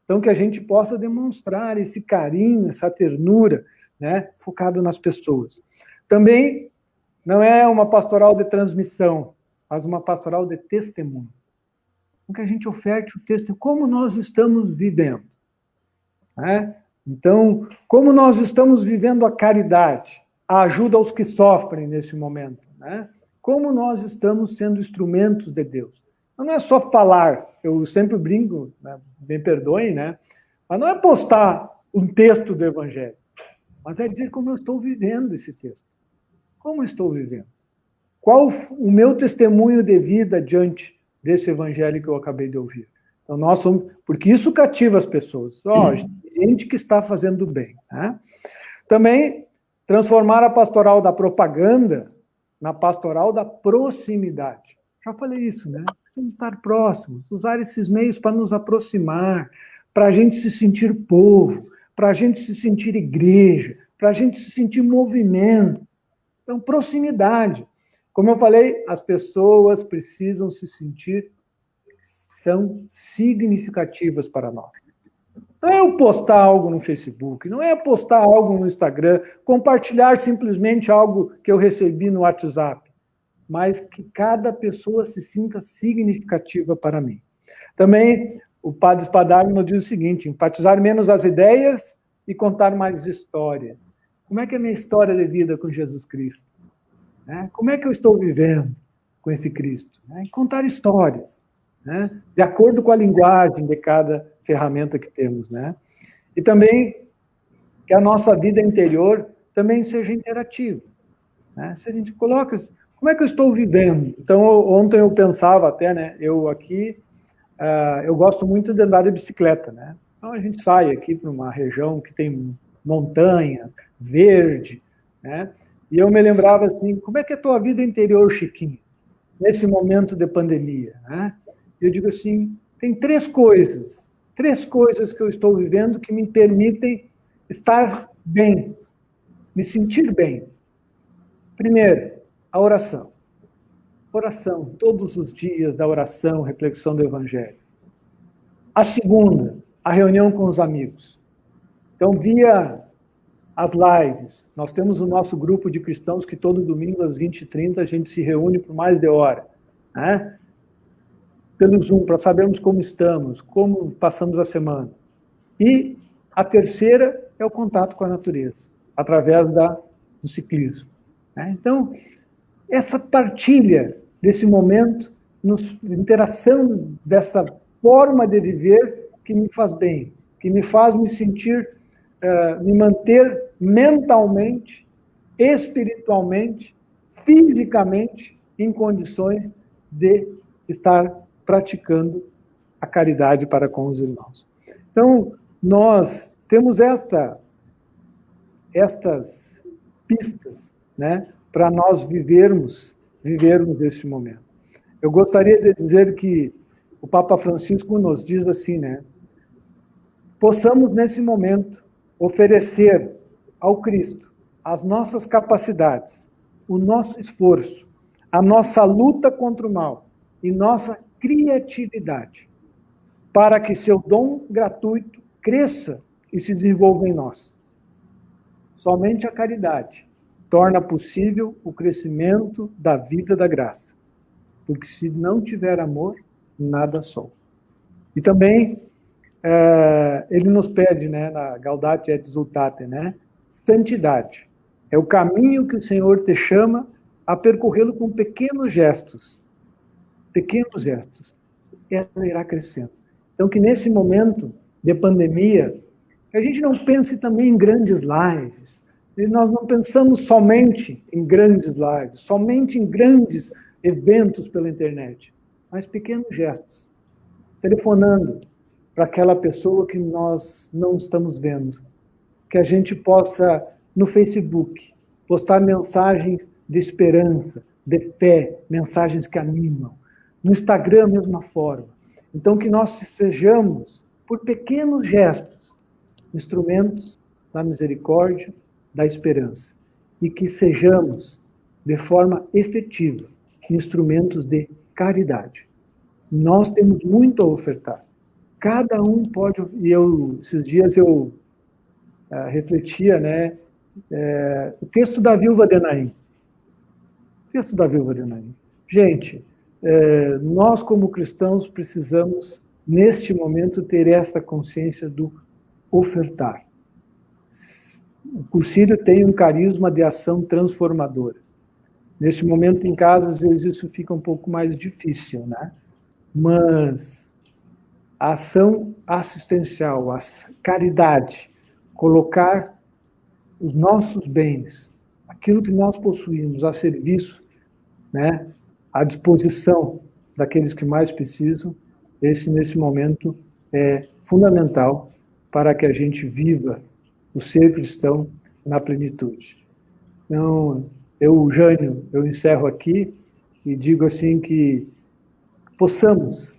Então, que a gente possa demonstrar esse carinho, essa ternura, né, focado nas pessoas. Também não é uma pastoral de transmissão, mas uma pastoral de testemunho. Então, que a gente oferte o testemunho, como nós estamos vivendo. Né? Então, como nós estamos vivendo a caridade, a ajuda aos que sofrem nesse momento. Né? Como nós estamos sendo instrumentos de Deus. Não é só falar, eu sempre brinco, né, me perdoem, né? Mas não é postar um texto do Evangelho, mas é dizer como eu estou vivendo esse texto. Como eu estou vivendo? Qual o meu testemunho de vida diante desse Evangelho que eu acabei de ouvir? Então, nós somos... Porque isso cativa as pessoas. Gente que está fazendo bem. Né? Também, transformar a pastoral da propaganda na pastoral da proximidade. Já falei isso, né? Precisamos estar próximos, usar esses meios para nos aproximar, para a gente se sentir povo, para a gente se sentir igreja, para a gente se sentir movimento. Então, proximidade. Como eu falei, as pessoas precisam se sentir, são significativas para nós. Não é eu postar algo no Facebook, não é postar algo no Instagram, compartilhar simplesmente algo que eu recebi no WhatsApp, mas que cada pessoa se sinta significativa para mim. Também, o Padre Spadagno nos diz o seguinte, enfatizar menos as ideias e contar mais histórias. Como é que é a minha história de vida com Jesus Cristo? Né? Como é que eu estou vivendo com esse Cristo? Né? Contar histórias, né? De acordo com a linguagem de cada ferramenta que temos. Né? E também que a nossa vida interior também seja interativa. Né? Se a gente coloca... Como é que eu estou vivendo? Então, ontem eu pensava até, né? Eu aqui, eu gosto muito de andar de bicicleta, né? Então, a gente sai aqui para uma região que tem montanhas, verde, né? E eu me lembrava assim, como é que é a tua vida interior, Chiquinho? Nesse momento de pandemia, né? Eu digo assim, tem três coisas que eu estou vivendo que me permitem estar bem, me sentir bem. Primeiro, a oração. Oração, todos os dias da oração, reflexão do Evangelho. A segunda, a reunião com os amigos. Então, via as lives, nós temos o nosso grupo de cristãos que todo domingo às 20h30 a gente se reúne por mais de hora. Né? Pelo Zoom, para sabermos como estamos, como passamos a semana. E a terceira é o contato com a natureza, através do ciclismo. Né? Então, essa partilha desse momento, interação dessa forma de viver que me faz bem, que me faz me sentir, me manter mentalmente, espiritualmente, fisicamente em condições de estar praticando a caridade para com os irmãos. Então, nós temos estas pistas, né, para nós vivermos esse momento. Eu gostaria de dizer que o Papa Francisco nos diz assim, né, possamos nesse momento oferecer ao Cristo as nossas capacidades, o nosso esforço, a nossa luta contra o mal e nossa criatividade, para que seu dom gratuito cresça e se desenvolva em nós. Somente a caridade torna possível o crescimento da vida da graça, porque se não tiver amor, nada sou. E também ele nos pede, né, na Gaudete et Exsultate, né, santidade. É o caminho que o Senhor te chama a percorrê-lo com pequenos gestos. Pequenos gestos. Ela irá crescendo. Então, que nesse momento de pandemia, que a gente não pense também em grandes lives. E nós não pensamos somente em grandes lives, somente em grandes eventos pela internet, mas pequenos gestos. Telefonando para aquela pessoa que nós não estamos vendo. Que a gente possa, no Facebook, postar mensagens de esperança, de fé, mensagens que animam. No Instagram, a mesma forma. Então, que nós sejamos, por pequenos gestos, instrumentos da misericórdia, da esperança. E que sejamos, de forma efetiva, instrumentos de caridade. Nós temos muito a ofertar. Cada um pode... E esses dias eu refletia, né? O texto da viúva de Naim. O texto da viúva de Naim. Gente, nós como cristãos precisamos, neste momento, ter esta consciência do ofertar. O Cursílio tem um carisma de ação transformadora. Neste momento, em casa, às vezes isso fica um pouco mais difícil, né? Mas a ação assistencial, a caridade, colocar os nossos bens, aquilo que nós possuímos a serviço, né, à disposição daqueles que mais precisam, nesse momento, é fundamental para que a gente viva o ser cristão na plenitude. Então, Jânio, eu encerro aqui e digo assim que possamos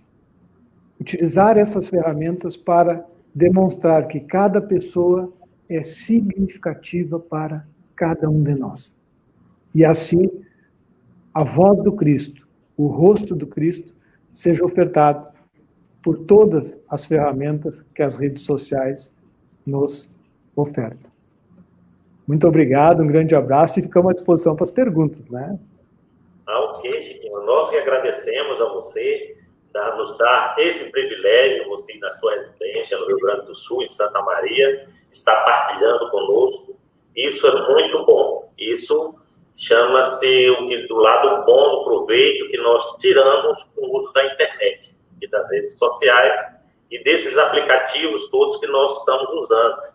utilizar essas ferramentas para demonstrar que cada pessoa é significativa para cada um de nós. E assim, a voz do Cristo, o rosto do Cristo, seja ofertado por todas as ferramentas que as redes sociais nos ofertam. Muito obrigado, um grande abraço e ficamos à disposição para as perguntas, né? Ok, Chiquinho. Nós que agradecemos a você nos dar esse privilégio, você na sua residência no Rio Grande do Sul, em Santa Maria, está partilhando conosco. Isso é muito bom. Isso chama-se do lado bom do proveito que nós tiramos com o uso da internet e das redes sociais e desses aplicativos todos que nós estamos usando.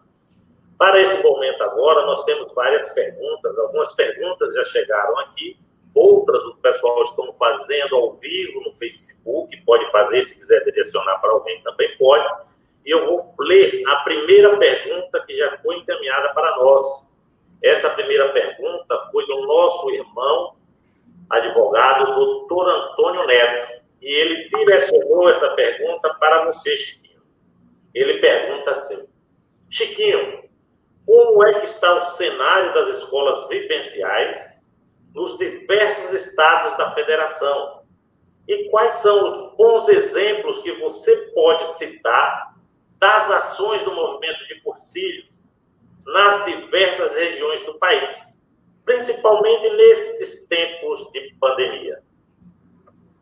Para esse momento agora, nós temos várias perguntas. Algumas perguntas já chegaram aqui, outras o pessoal estão fazendo ao vivo no Facebook, pode fazer, se quiser direcionar para alguém também pode. E eu vou ler a primeira pergunta que já foi encaminhada para nós. Essa primeira pergunta foi do nosso irmão, advogado, doutor Antônio Neto. E ele direcionou essa pergunta para você, Chiquinho. Ele pergunta assim: Chiquinho, como é que está o cenário das escolas vivenciais nos diversos estados da federação? E quais são os bons exemplos que você pode citar das ações do movimento de Cursílio nas diversas regiões do país, principalmente nestes tempos de pandemia?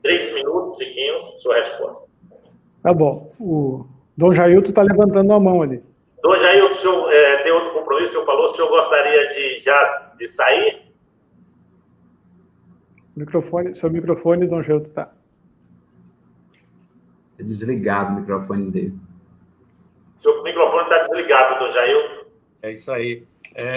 3 minutos, Chiquinho, sua resposta. Tá bom. O Dom Jailton está levantando a mão ali. Dom Jailton, o senhor tem outro compromisso, o senhor falou, o senhor gostaria de sair? Seu microfone, Dom Jailton, está. É desligado o microfone dele. Seu microfone está desligado, Dom Jailton. É isso aí.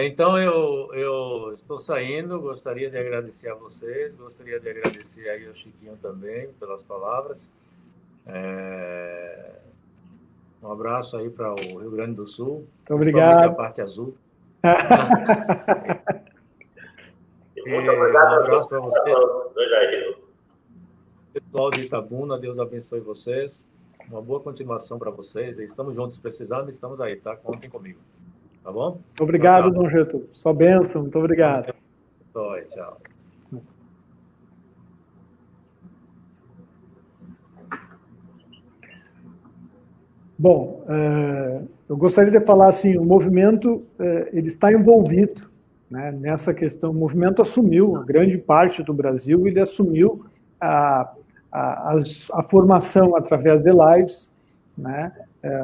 Então, eu estou saindo, gostaria de agradecer a vocês, gostaria de agradecer aí ao Chiquinho também pelas palavras. Um abraço aí para o Rio Grande do Sul. Muito obrigado. A parte azul. Muito obrigado. Um abraço para você. Dom Jailton. Pessoal de Itabuna, Deus abençoe vocês. Uma boa continuação para vocês. Estamos juntos precisando, estamos aí, tá? Contem comigo. Tá bom? Obrigado, Dom Jailton. Só bênção, muito obrigado. Tchau. Bom, eu gostaria de falar assim, o movimento ele está envolvido, né, nessa questão. O movimento assumiu, a grande parte do Brasil, ele assumiu a formação através de lives, né,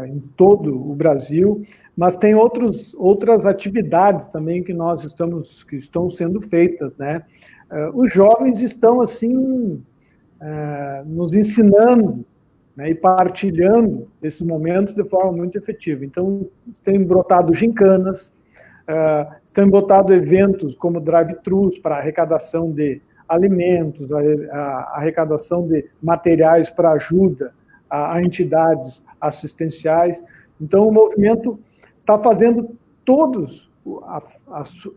em todo o Brasil, mas tem outras atividades também que estão sendo feitas, né? Os jovens estão assim nos ensinando, né, e partilhando esses momentos de forma muito efetiva. Então, tem brotado gincanas, têm brotado eventos como drive-thrus para arrecadação de alimentos, a arrecadação de materiais para ajuda a entidades assistenciais. Então, o movimento está fazendo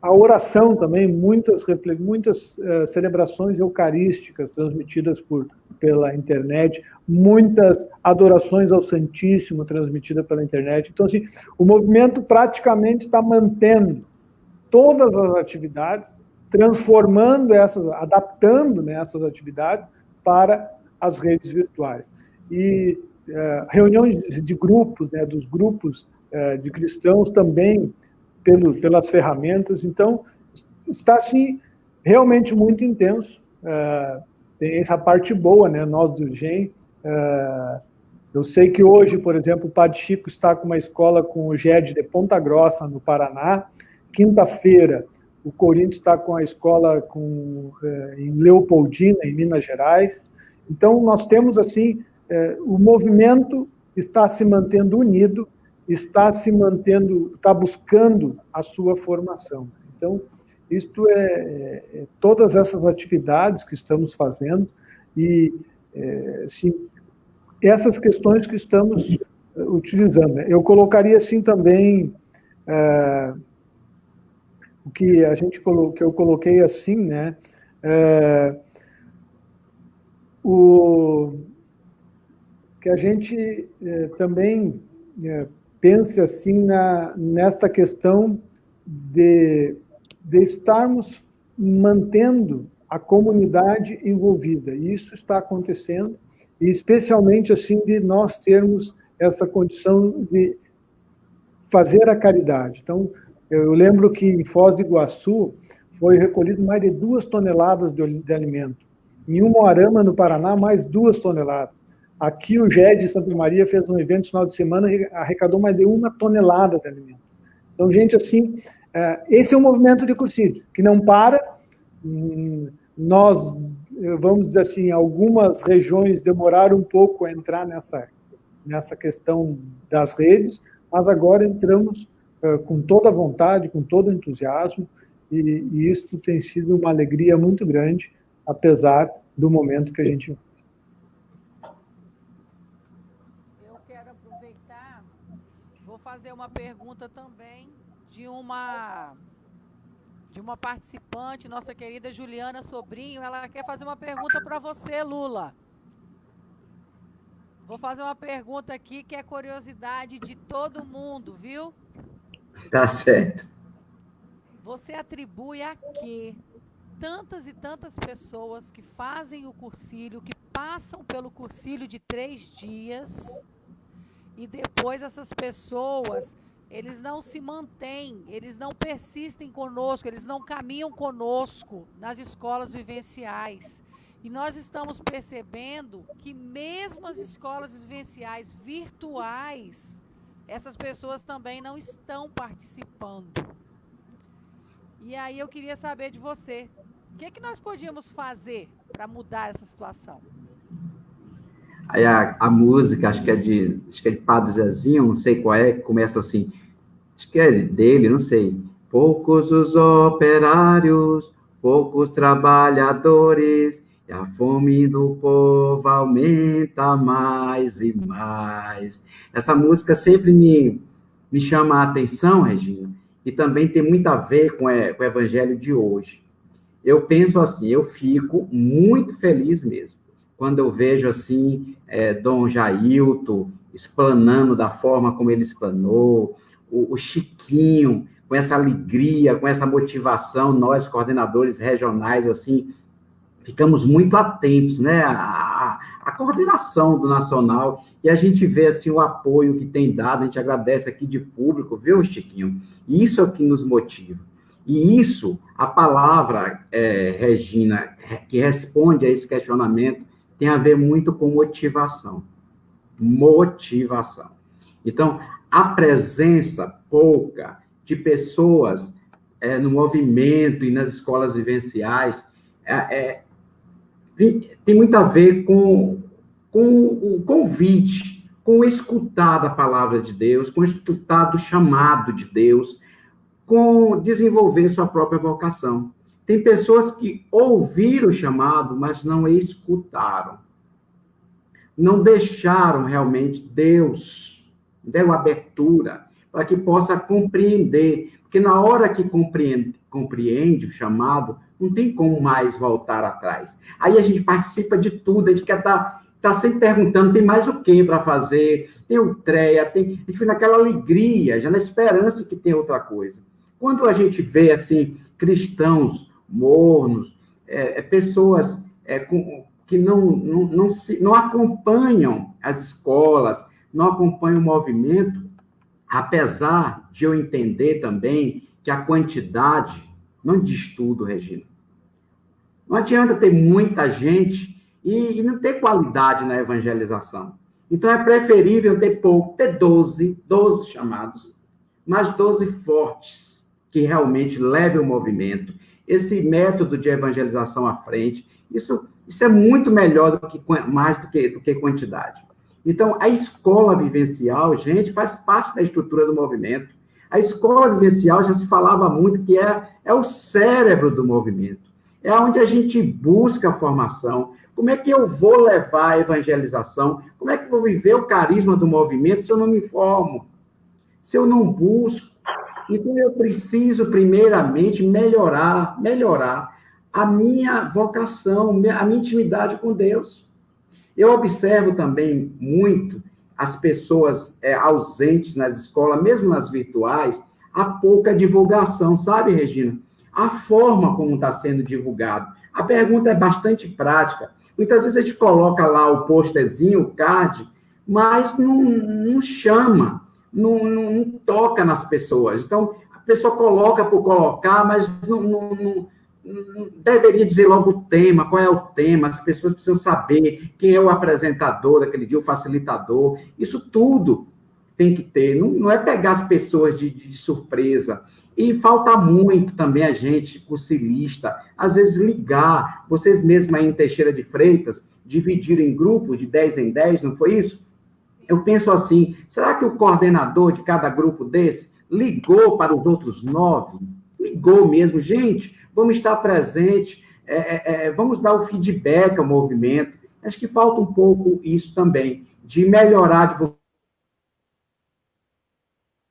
a oração também, muitas celebrações eucarísticas transmitidas pela internet, muitas adorações ao Santíssimo transmitidas pela internet. Então, assim, o movimento praticamente está mantendo todas as atividades, transformando adaptando, né, essas atividades para as redes virtuais. E reuniões de grupos, né, dos grupos de cristãos também, pelas ferramentas. Então, está, assim, realmente muito intenso. Tem essa parte boa, né, nós do GEM. Eu sei que hoje, por exemplo, o Padre Chico está com uma escola com o GED de Ponta Grossa, no Paraná. Quinta-feira, o Corinthians está com a escola em Leopoldina, em Minas Gerais. Então, nós temos, assim, o movimento está se mantendo unido, está buscando a sua formação. Então, isto todas essas atividades que estamos fazendo e, assim, essas questões que estamos utilizando, né? Eu colocaria, assim, também o que eu coloquei assim, né? Que a gente também pense assim nesta questão de estarmos mantendo a comunidade envolvida. E isso está acontecendo, e especialmente assim de nós termos essa condição de fazer a caridade. Então, eu lembro que em Foz do Iguaçu foi recolhido mais de 2 toneladas de alimento. Em Umuarama, no Paraná, mais 2 toneladas. Aqui o GED de Santa Maria fez um evento no final de semana e arrecadou mais de 1 tonelada de alimentos. Então, gente, assim, esse é um movimento de cursídio, que não para. Nós, vamos dizer assim, algumas regiões demoraram um pouco a entrar nessa questão das redes, mas agora entramos com toda a vontade, com todo o entusiasmo, e isso tem sido uma alegria muito grande, apesar do momento que a gente... Eu quero aproveitar, vou fazer uma pergunta também de uma participante, nossa querida Juliana Sobrinho. Ela quer fazer uma pergunta para você, Lula. Vou fazer uma pergunta aqui que é curiosidade de todo mundo, viu? Tá certo. Você atribui a quê tantas e tantas pessoas que fazem o cursílio, que passam pelo cursílio de 3 dias, e depois essas pessoas, eles não se mantêm, eles não persistem conosco, eles não caminham conosco nas escolas vivenciais. E nós estamos percebendo que mesmo as escolas vivenciais virtuais, essas pessoas também não estão participando. E aí eu queria saber de você, o que nós podíamos fazer para mudar essa situação? Aí a música, acho que é de Padre Zezinho, não sei qual é, que começa assim, acho que é dele, não sei. Poucos os operários, poucos trabalhadores, e a fome do povo aumenta mais e mais. Essa música sempre me chama a atenção, Regina, e também tem muito a ver com o evangelho de hoje. Eu penso assim, eu fico muito feliz mesmo, quando eu vejo assim, Dom Jailton explanando da forma como ele explanou, o Chiquinho, com essa alegria, com essa motivação, nós, coordenadores regionais, assim, ficamos muito atentos, né, a a coordenação do Nacional, e a gente vê, assim, o apoio que tem dado, a gente agradece aqui de público, viu, Chiquinho? E isso é o que nos motiva. E isso, a palavra, Regina, que responde a esse questionamento, tem a ver muito com motivação. Motivação. Então, a presença pouca de pessoas no movimento e nas escolas vivenciais tem muito a ver com o convite, com o escutar da palavra de Deus, com o escutar do chamado de Deus, com desenvolver sua própria vocação. Tem pessoas que ouviram o chamado, mas não escutaram. Não deixaram realmente Deus, deu abertura para que possa compreender. Porque na hora que compreende o chamado, não tem como mais voltar atrás. Aí a gente participa de tudo, a gente quer estar sempre perguntando, tem mais o que para fazer? Tem o TREA, a gente fica naquela alegria, já na esperança que tem outra coisa. Quando a gente vê, assim, cristãos mornos, pessoas que não acompanham as escolas, não acompanham o movimento, apesar de eu entender também que a quantidade não diz tudo, Regina. Não adianta ter muita gente e não ter qualidade na evangelização. Então, é preferível ter pouco, ter 12 chamados, mas 12 fortes, que realmente levem o movimento, esse método de evangelização à frente. Isso é muito melhor mais do que quantidade. Então, a escola vivencial, gente, faz parte da estrutura do movimento. A escola vivencial já se falava muito que é o cérebro do movimento. É onde a gente busca a formação. Como é que eu vou levar a evangelização? Como é que eu vou viver o carisma do movimento se eu não me formo? Se eu não busco? Então, eu preciso, primeiramente, melhorar a minha vocação, a minha intimidade com Deus. Eu observo também muito as pessoas ausentes nas escolas, mesmo nas virtuais, a pouca divulgação, sabe, Regina? A forma como está sendo divulgado. A pergunta é bastante prática. Muitas vezes a gente coloca lá o posterzinho, o card, mas não chama, não toca nas pessoas. Então, a pessoa coloca por colocar, mas não deveria dizer logo o tema, qual é o tema, as pessoas precisam saber quem é o apresentador daquele dia, o facilitador. Isso tudo tem que ter, não é pegar as pessoas de surpresa. E falta muito também a gente, cursilista, às vezes ligar, vocês mesmos aí em Teixeira de Freitas, dividiram em grupos de 10 em 10, não foi isso? Eu penso assim, será que o coordenador de cada grupo desse ligou para os outros 9? Ligou mesmo, gente, vamos estar presente, vamos dar o feedback ao movimento. Acho que falta um pouco isso também, de melhorar a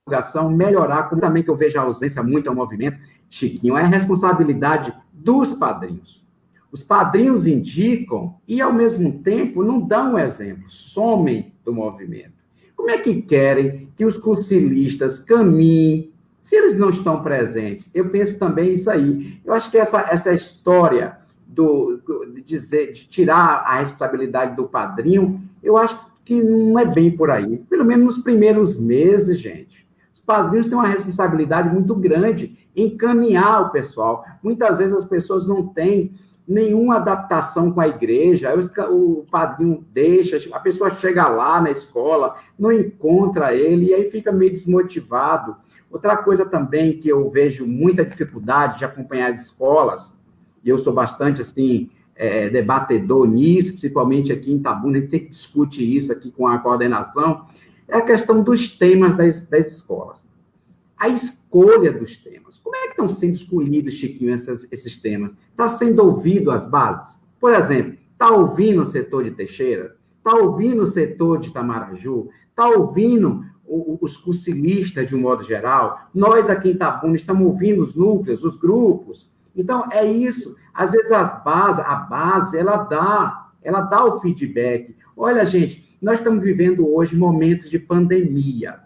divulgação, melhorar, como também que eu vejo a ausência muito ao movimento, Chiquinho, é a responsabilidade dos padrinhos. Os padrinhos indicam e, ao mesmo tempo, não dão exemplo, somem do movimento. Como é que querem que os cursilistas caminhem se eles não estão presentes? Eu penso também isso aí. Eu acho que essa história de tirar a responsabilidade do padrinho, eu acho que não é bem por aí. Pelo menos nos primeiros meses, gente. Os padrinhos têm uma responsabilidade muito grande em encaminhar o pessoal. Muitas vezes as pessoas não têm nenhuma adaptação com a igreja, o padrinho deixa, a pessoa chega lá na escola, não encontra ele, e aí fica meio desmotivado. Outra coisa também que eu vejo muita dificuldade de acompanhar as escolas, e eu sou bastante, assim, debatedor nisso, principalmente aqui em Itabuna, a gente sempre discute isso aqui com a coordenação, é a questão dos temas das escolas. A escolha dos temas. Como é que estão sendo escolhidos, Chiquinho, esses temas? Está sendo ouvido as bases? Por exemplo, está ouvindo o setor de Teixeira? Está ouvindo o setor de Itamaraju? Está ouvindo os cursilistas, de um modo geral? Nós, aqui em Itabuna, estamos ouvindo os núcleos, os grupos. Então, é isso. Às vezes, a base, ela dá o feedback. Olha, gente, nós estamos vivendo hoje momentos de pandemia.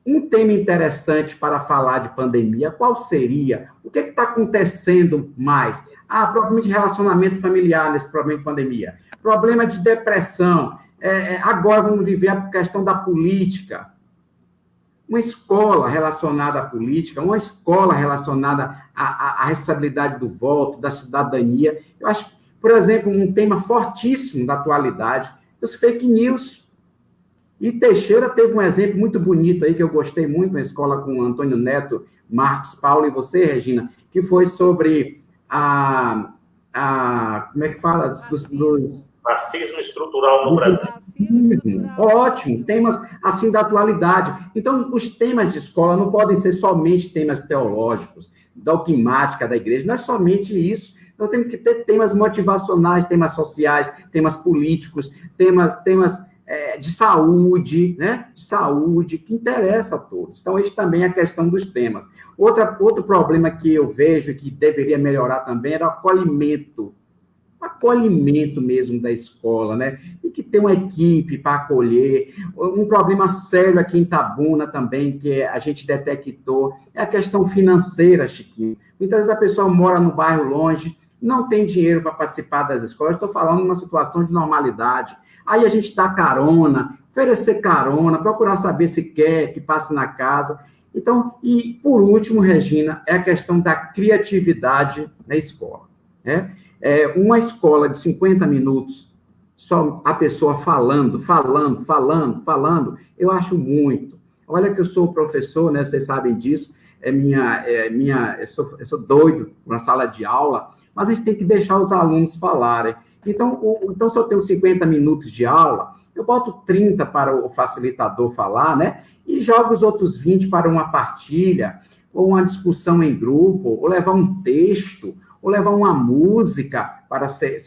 Um tema interessante para falar de pandemia, qual seria? O que está acontecendo mais? Provavelmente relacionamento familiar nesse problema de pandemia. problema de depressão. Agora vamos viver a questão da política. Uma escola relacionada à política, uma escola relacionada à responsabilidade do voto, da cidadania. Eu acho que, por exemplo, um tema fortíssimo da atualidade, os fake news. E Teixeira teve um exemplo muito bonito aí, que eu gostei muito, uma escola com Antônio Neto, Marcos Paulo e você, Regina, que foi sobre como é que fala? Racismo estrutural no Brasil. Ótimo, temas assim da atualidade. Então, os temas de escola não podem ser somente temas teológicos, dogmática da igreja, não é somente isso. Então, temos que ter temas motivacionais, temas sociais, temas políticos, temas de saúde, né? De saúde, que interessa a todos. Então, esse também é a questão dos temas. Outro problema que eu vejo que deveria melhorar também era o acolhimento mesmo da escola, né? Tem que ter uma equipe para acolher. Um problema sério aqui em Itabuna também, que a gente detectou, é a questão financeira, Chiquinho. Muitas vezes a pessoa mora no bairro longe, não tem dinheiro para participar das escolas, estou falando de uma situação de normalidade. Aí a gente dá carona, oferecer carona, procurar saber se quer que passe na casa. Então, e por último, Regina, é a questão da criatividade na escola, né? Uma escola de 50 minutos, só a pessoa falando, eu acho muito. Olha que eu sou professor, né? Vocês sabem disso, eu sou doido na sala de aula, mas a gente tem que deixar os alunos falarem. Então, se eu tenho 50 minutos de aula, eu boto 30 para o facilitador falar, né? E jogo os outros 20 para uma partilha, ou uma discussão em grupo, ou levar um texto, ou levar uma música para ser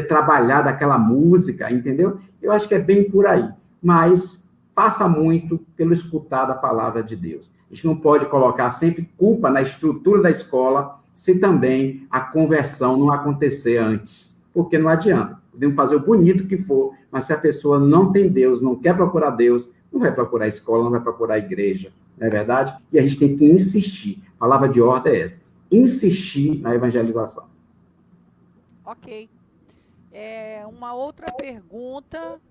trabalhada aquela música, entendeu? Eu acho que é bem por aí, mas passa muito pelo escutar da palavra de Deus. A gente não pode colocar sempre culpa na estrutura da escola se também a conversão não acontecer antes, porque não adianta. Podemos fazer o bonito que for, mas se a pessoa não tem Deus, não quer procurar Deus, não vai procurar a escola, não vai procurar a igreja, não é verdade? E a gente tem que insistir. A palavra de ordem é essa. Insistir na evangelização. Ok. Uma outra pergunta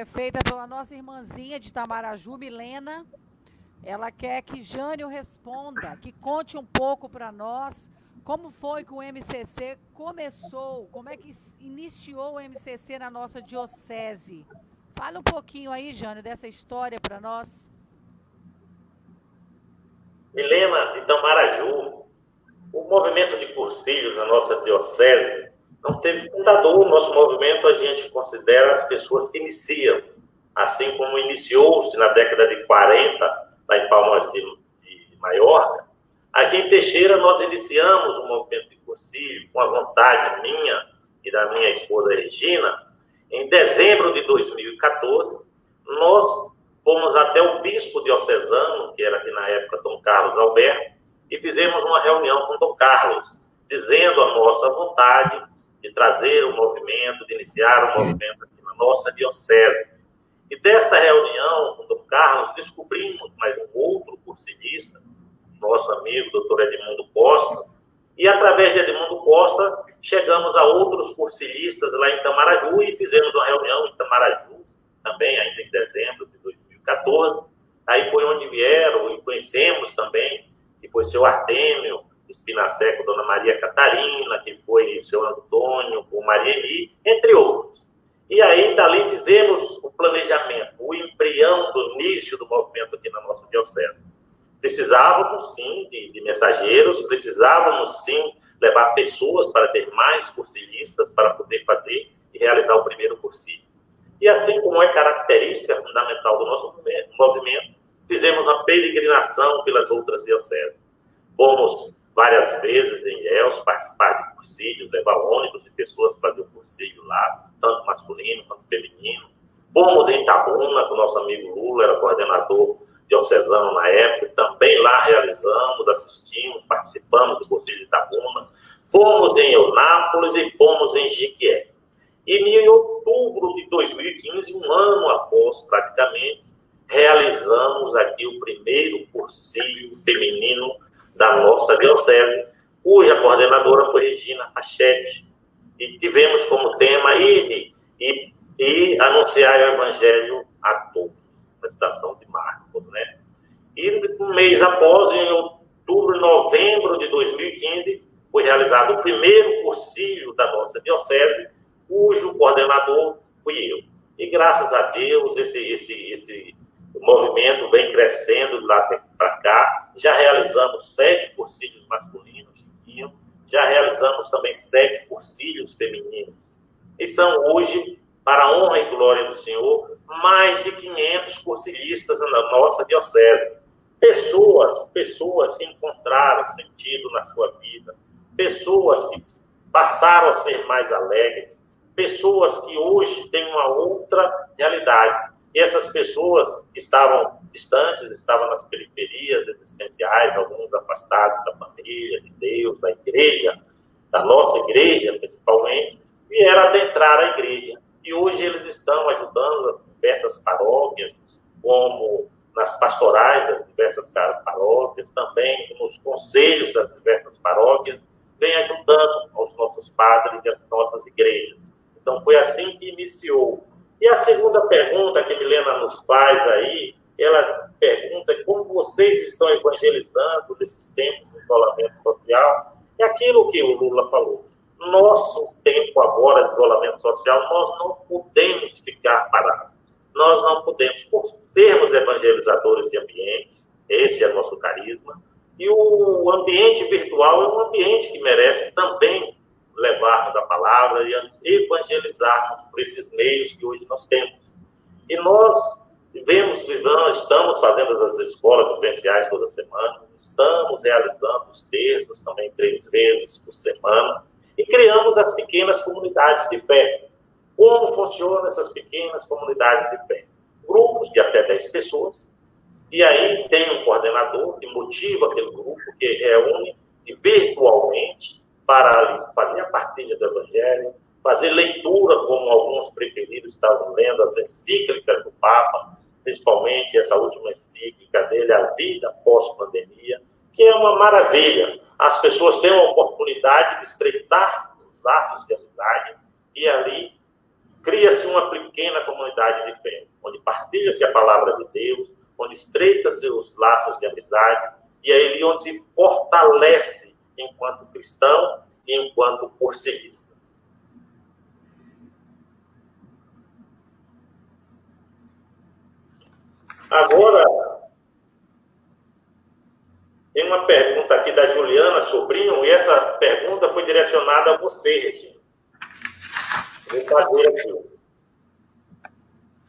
feita pela nossa irmãzinha de Itamaraju, Milena. Ela quer que Jânio responda, que conte um pouco para nós como foi que o MCC começou, como é que iniciou o MCC na nossa diocese. Fala um pouquinho aí, Jânio, dessa história para nós. Milena de Itamaraju, o movimento de cursilhos na nossa diocese não teve fundador. O nosso movimento a gente considera as pessoas que iniciam, assim como iniciou-se na década de 40, lá em Palmas de Maiorca. Aqui em Teixeira nós iniciamos o movimento de cursilho com a vontade minha e da minha esposa Regina. Em dezembro de 2014, nós fomos até o bispo diocesano, que era aqui na época Dom Carlos Alberto, e fizemos uma reunião com Dom Carlos, dizendo a nossa vontade de trazer o movimento, de iniciar o movimento aqui na nossa diocese. E desta reunião com Dom Carlos, descobrimos mais um outro cursilista, nosso amigo, doutor Edmundo Costa, e através de Edmundo Costa, chegamos a outros cursilistas lá em Itamaraju e fizemos uma reunião em Itamaraju, também ainda em dezembro de 2014. Aí foi onde vieram e conhecemos também, que foi seu Artêmio Espinacé com Dona Maria Catarina, que foi seu Antônio com Maria Eli, entre outros. E aí, dali, fizemos o planejamento, o embrião do início do movimento aqui na nossa diocese. Precisávamos, sim, de mensageiros, precisávamos, sim, levar pessoas para ter mais cursilistas, para poder fazer e realizar o primeiro cursilho. E assim como é característica fundamental do nosso movimento, fizemos uma peregrinação pelas outras dioceses. Fomos várias vezes em Ilhéus participar de cursilhos, levar ônibus de pessoas para fazer o cursilho lá, tanto masculino quanto feminino. Fomos em Itabuna, com o nosso amigo Lula, era coordenador diocesano na época, também lá realizamos, assistimos, participamos do cursilho de Itabuna. Fomos em Eunápolis e fomos em Jiquié. E em outubro de 2015, um ano após praticamente, realizamos aqui o primeiro cursilho feminino da nossa diocese, cuja coordenadora foi Regina Fachete. e tivemos como tema e anunciar o Evangelho a todos, na estação de Marcos, né? E um mês após, em outubro, novembro de 2015, foi realizado o primeiro cursilho da nossa diocese, cujo coordenador fui eu. E graças a Deus, esse movimento vem crescendo de lá para cá. Já realizamos 7 cursilhos masculinos, já realizamos também 7 cursilhos femininos. E são hoje, para a honra e glória do Senhor, mais de 500 cursilistas na nossa diocese. Pessoas que encontraram sentido na sua vida, pessoas que passaram a ser mais alegres, pessoas que hoje têm uma outra realidade. E essas pessoas que estavam distantes, estavam nas periferias existenciais, alguns afastados da família, de Deus, da igreja, da nossa igreja principalmente, vieram adentrar a igreja. E hoje eles estão ajudando as diversas paróquias, como nas pastorais das diversas paróquias, também nos conselhos das diversas paróquias, vem ajudando aos nossos padres e às nossas igrejas. Então, foi assim que iniciou. E a segunda pergunta que Milena nos faz aí, ela pergunta como vocês estão evangelizando nesses tempos de isolamento social. É aquilo que o Lula falou. Nosso tempo agora de isolamento social, nós não podemos ficar parados. Nós não podemos, por sermos evangelizadores de ambientes, esse é nosso carisma, e o ambiente virtual é um ambiente que merece também levarmos a palavra e evangelizarmos por esses meios que hoje nós temos. E nós estamos fazendo as escolas vivenciais toda semana, estamos realizando os terços também 3 vezes por semana, e criamos as pequenas comunidades de fé. Como funcionam essas pequenas comunidades de fé? Grupos de até 10 pessoas, e aí tem um coordenador que motiva aquele grupo, que reúne virtualmente para fazer a partilha do Evangelho, fazer leitura, como alguns preferidos estavam lendo, as encíclicas do Papa, principalmente essa última encíclica dele, A Vida Pós-Pandemia, que é uma maravilha. As pessoas têm a oportunidade de estreitar os laços de amizade, e ali cria-se uma pequena comunidade de fé, onde partilha-se a palavra de Deus, onde estreita-se os laços de amizade, e é ali onde se fortalece enquanto cristão e enquanto cursilista. Agora, tem uma pergunta aqui da Juliana Sobrinho, e essa pergunta foi direcionada a você, Regina. Vou fazer aqui.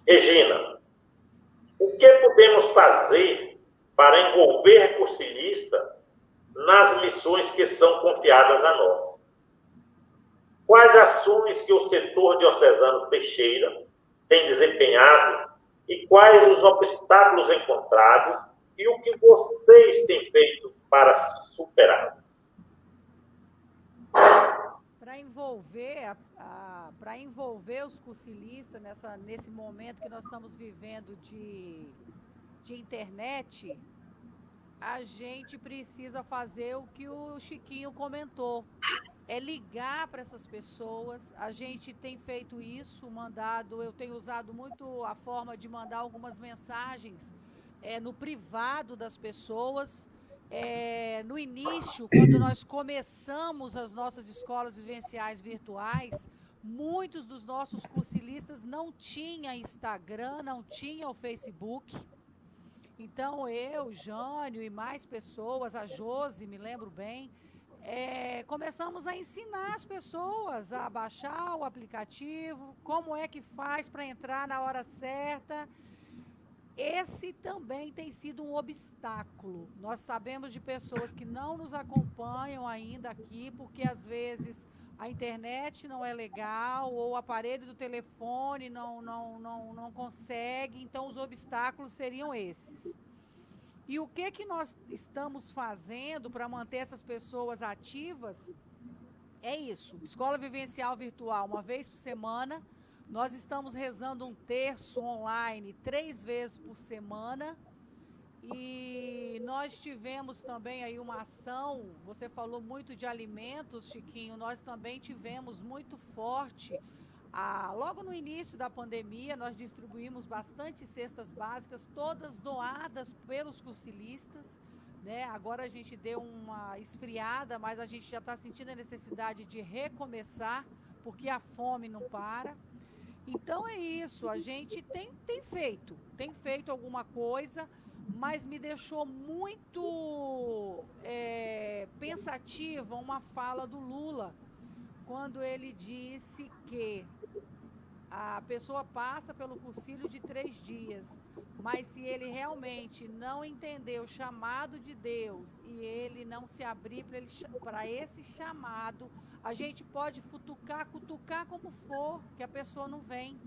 Regina, o que podemos fazer para envolver cursilistas nas missões que são confiadas a nós? Quais ações que o setor diocesano Teixeira tem desempenhado e quais os obstáculos encontrados e o que vocês têm feito para superar? Para envolver os cursilistas nesse momento que nós estamos vivendo de internet, a gente precisa fazer o que o Chiquinho comentou, é ligar para essas pessoas. A gente tem feito isso, eu tenho usado muito a forma de mandar algumas mensagens no privado das pessoas. No início, quando nós começamos as nossas escolas vivenciais virtuais, muitos dos nossos cursilistas não tinham Instagram, não tinham Facebook. Então, eu, Jânio e mais pessoas, a Josi, me lembro bem, começamos a ensinar as pessoas a baixar o aplicativo, como é que faz para entrar na hora certa. Esse também tem sido um obstáculo. Nós sabemos de pessoas que não nos acompanham ainda aqui, porque às vezes a internet não é legal, ou o aparelho do telefone não consegue, então os obstáculos seriam esses. E o que nós estamos fazendo para manter essas pessoas ativas? É isso, escola vivencial virtual, 1 vez por semana. Nós estamos rezando um terço online 3 vezes por semana E nós tivemos também aí uma ação, você falou muito de alimentos, Chiquinho, nós também tivemos muito forte. Logo no início da pandemia, nós distribuímos bastante cestas básicas, todas doadas pelos cursilistas, né? Agora a gente deu uma esfriada, mas a gente já está sentindo a necessidade de recomeçar, porque a fome não para. Então é isso, a gente tem feito alguma coisa, mas me deixou muito pensativa uma fala do Lula, quando ele disse que a pessoa passa pelo cursilho de 3 dias, mas se ele realmente não entender o chamado de Deus e ele não se abrir para esse chamado, a gente pode cutucar como for, que a pessoa não vem.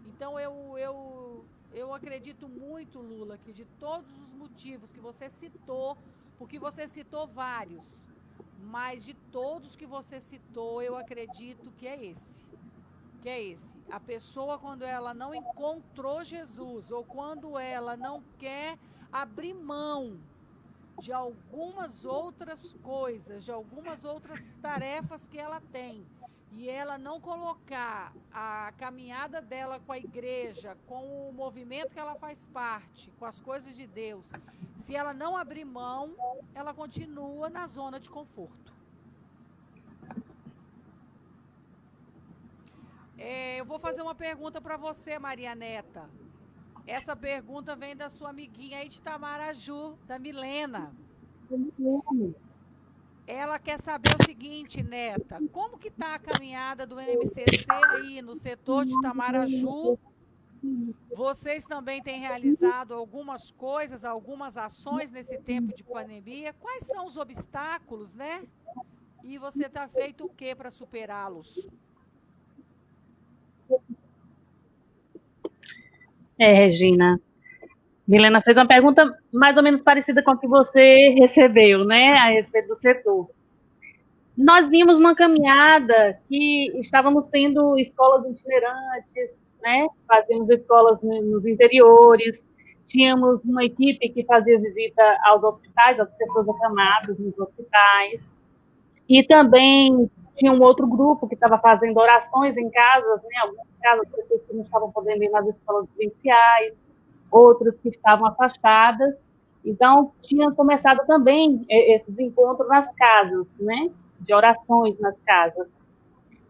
Então eu acredito muito, Lula, que de todos os motivos que você citou, porque você citou vários, mas de todos que você citou, eu acredito que é esse. A pessoa, quando ela não encontrou Jesus, ou quando ela não quer abrir mão de algumas outras coisas, de algumas outras tarefas que ela tem, e ela não colocar a caminhada dela com a igreja, com o movimento que ela faz parte, com as coisas de Deus, se ela não abrir mão, ela continua na zona de conforto. Eu vou fazer uma pergunta para você, Maria Neta. Essa pergunta vem da sua amiguinha aí de Itamaraju, da Milena. Ela quer saber o seguinte, Neta, como que está a caminhada do MCC aí no setor de Itamaraju? Vocês também têm realizado algumas coisas, algumas ações nesse tempo de pandemia. Quais são os obstáculos, né? E você está feito o que para superá-los? Regina, Milena fez uma pergunta mais ou menos parecida com a que você recebeu, né, a respeito do setor. Nós vimos uma caminhada que estávamos tendo escolas itinerantes, né, fazíamos escolas nos interiores, tínhamos uma equipe que fazia visita aos hospitais, às pessoas acamadas nos hospitais, e também tinha um outro grupo que estava fazendo orações em casas, né, algumas casas, pessoas que não estavam podendo ir nas escolas vivenciais, outras que estavam afastadas. Então, tinha começado também esses encontros nas casas, né, de orações nas casas.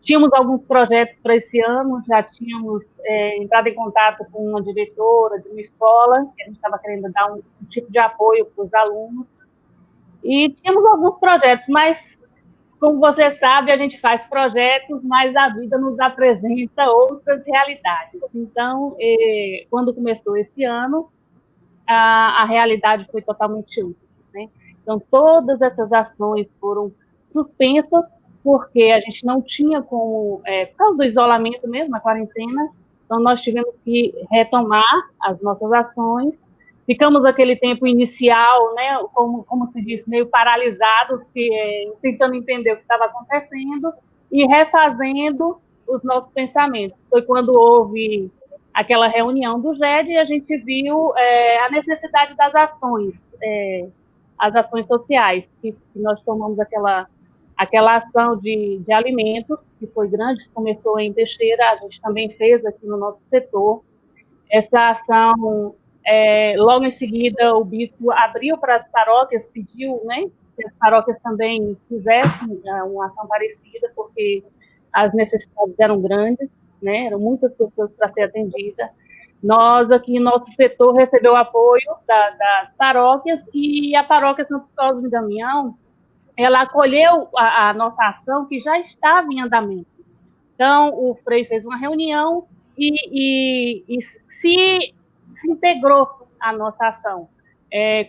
Tínhamos alguns projetos para esse ano, já tínhamos entrado em contato com uma diretora de uma escola, que a gente estava querendo dar um tipo de apoio para os alunos, e tínhamos alguns projetos, mas, como você sabe, a gente faz projetos, mas a vida nos apresenta outras realidades. Então, quando começou esse ano, a realidade foi totalmente outra, né? Então, todas essas ações foram suspensas, porque a gente não tinha como, por causa do isolamento mesmo, a quarentena, então nós tivemos que retomar as nossas ações. Ficamos aquele tempo inicial, né, como se diz, meio paralisados, tentando entender o que estava acontecendo e refazendo os nossos pensamentos. Foi quando houve aquela reunião do GED e a gente viu a necessidade das ações, as ações sociais, que nós tomamos aquela ação de alimentos, que foi grande, começou em Teixeira, a gente também fez aqui no nosso setor. Essa ação, logo em seguida, o bispo abriu para as paróquias, pediu, né, que as paróquias também fizessem uma ação parecida, porque as necessidades eram grandes, né, eram muitas pessoas para ser atendida. Nós, aqui, nosso setor recebeu apoio das paróquias, e a paróquia Santo Cosme e Damião, ela acolheu a nossa ação, que já estava em andamento. Então, o Frei fez uma reunião e se integrou à nossa ação.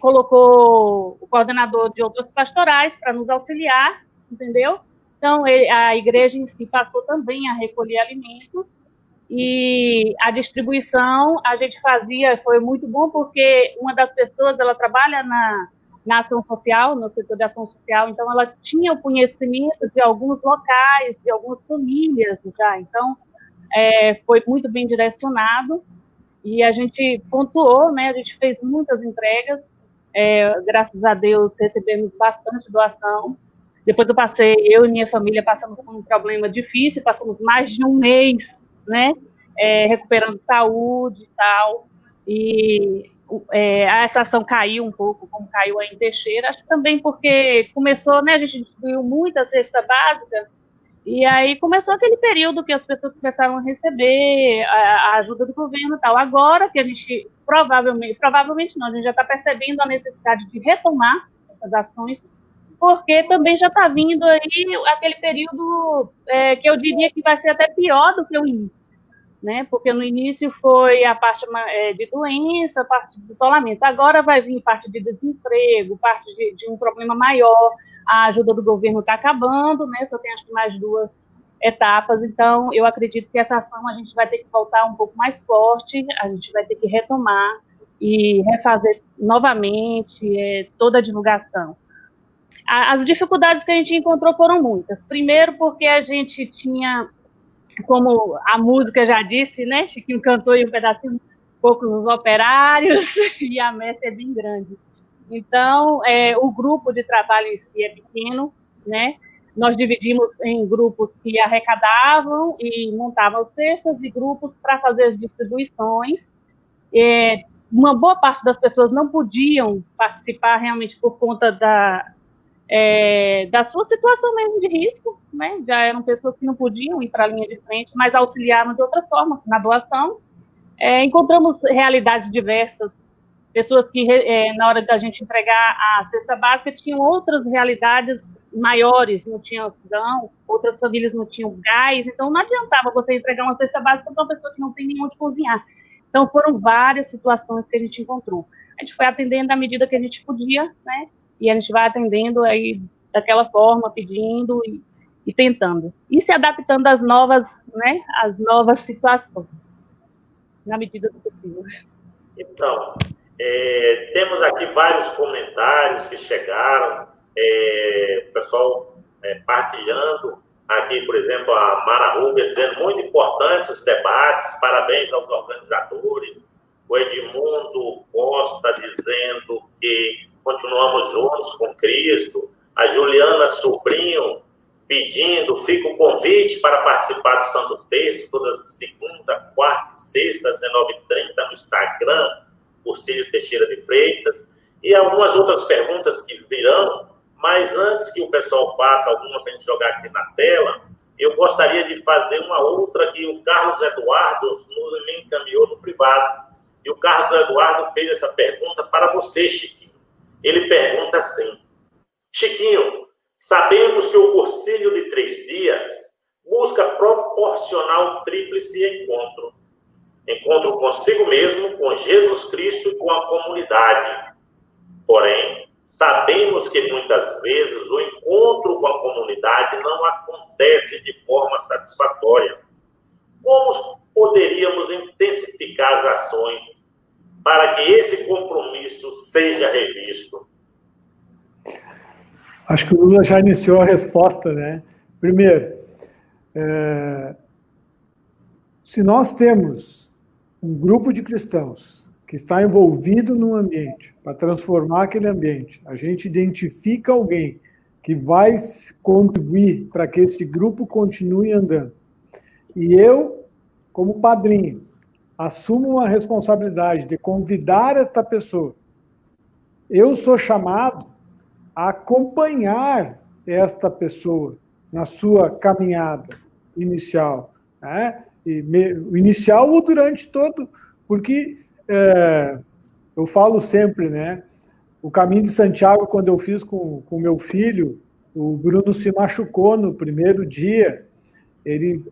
Colocou o coordenador de outras pastorais para nos auxiliar, entendeu? Então, a igreja em si passou também a recolher alimentos, e a distribuição a gente fazia, foi muito bom, porque uma das pessoas, ela trabalha na ação social, no setor de ação social, então ela tinha o conhecimento de alguns locais, de algumas famílias já, então foi muito bem direcionado, e a gente pontuou, né, a gente fez muitas entregas, Graças a Deus, recebemos bastante doação. Depois eu e minha família passamos por um problema difícil, passamos mais de um mês, né, recuperando saúde e tal, e essa ação caiu um pouco, como caiu aí em Teixeira, acho que também porque começou, né, a gente distribuiu muita cesta básica, e aí começou aquele período que as pessoas começaram a receber a ajuda do governo e tal. Agora que a gente, provavelmente não, a gente já está percebendo a necessidade de retomar essas ações, porque também já está vindo aí aquele período que eu diria que vai ser até pior do que o início, né? Porque no início foi a parte de doença, a parte de isolamento. Agora vai vir parte de desemprego, parte de um problema maior. A ajuda do governo está acabando, né? Só tem acho que mais 2 etapas, então eu acredito que essa ação a gente vai ter que voltar um pouco mais forte, a gente vai ter que retomar e refazer novamente toda a divulgação. As dificuldades que a gente encontrou foram muitas. Primeiro porque a gente tinha, como a música já disse, né? Chiquinho cantou aí um pedacinho, poucos os operários, e a messe é bem grande. Então, o grupo de trabalho em si é pequeno, né? Nós dividimos em grupos que arrecadavam e montavam cestas e grupos para fazer as distribuições. Uma boa parte das pessoas não podiam participar realmente por conta da sua situação mesmo de risco, né? Já eram pessoas que não podiam ir para a linha de frente, mas auxiliaram de outra forma na doação. Encontramos realidades diversas, pessoas que, na hora da gente entregar a cesta básica, tinham outras realidades maiores, não tinham fogão, outras famílias não tinham gás, então não adiantava você entregar uma cesta básica para uma pessoa que não tem nem onde cozinhar. Então, foram várias situações que a gente encontrou. A gente foi atendendo à medida que a gente podia, né? E a gente vai atendendo aí daquela forma, pedindo e tentando. E se adaptando às novas, né, às novas situações, na medida do possível. Então, temos aqui vários comentários que chegaram, o pessoal partilhando. Aqui, por exemplo, a Mara Rubia dizendo muito importantes os debates, parabéns aos organizadores. O Edmundo Costa dizendo que continuamos juntos com Cristo. A Juliana Sobrinho pedindo, fica o convite para participar do Santo Terço, toda segunda, quarta e sexta, às 19h30, no Instagram, Cursilho Teixeira de Freitas, e algumas outras perguntas que virão, mas antes que o pessoal faça alguma para a gente jogar aqui na tela, eu gostaria de fazer uma outra que o Carlos Eduardo me encaminhou no privado. E o Carlos Eduardo fez essa pergunta para você, Chiquinho. Ele pergunta assim: Chiquinho, sabemos que o cursilho de 3 dias busca proporcionar o tríplice encontro. Encontro consigo mesmo, com Jesus Cristo e com a comunidade. Porém, sabemos que muitas vezes o encontro com a comunidade não acontece de forma satisfatória. Como poderíamos intensificar as ações para que esse compromisso seja revisto? Acho que o Lula já iniciou a resposta, né? Primeiro, se nós temos um grupo de cristãos que está envolvido num ambiente, para transformar aquele ambiente, a gente identifica alguém que vai contribuir para que esse grupo continue andando. E eu, como padrinho, assumo uma responsabilidade de convidar esta pessoa. Eu sou chamado a acompanhar esta pessoa na sua caminhada inicial, né? O inicial ou durante todo, porque eu falo sempre, né? O caminho de Santiago, quando eu fiz com meu filho, o Bruno se machucou no primeiro dia.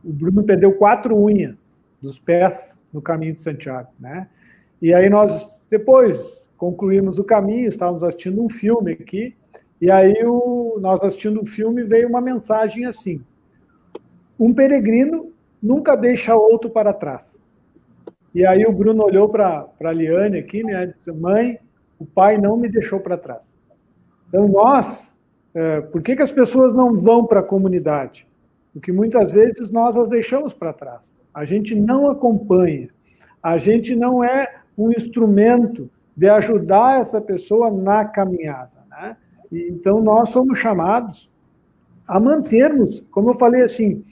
O Bruno perdeu 4 unhas dos pés no caminho de Santiago, né? E aí nós, depois, concluímos o caminho, estávamos assistindo um filme aqui, e aí nós assistindo o filme, veio uma mensagem assim: um peregrino nunca deixa outro para trás. E aí o Bruno olhou para a Liane aqui, né, e disse: mãe, o pai não me deixou para trás. Então por que as pessoas não vão para a comunidade? Porque muitas vezes nós as deixamos para trás. A gente não acompanha. A gente não é um instrumento de ajudar essa pessoa na caminhada, né? E, então, nós somos chamados a mantermos, como eu falei assim,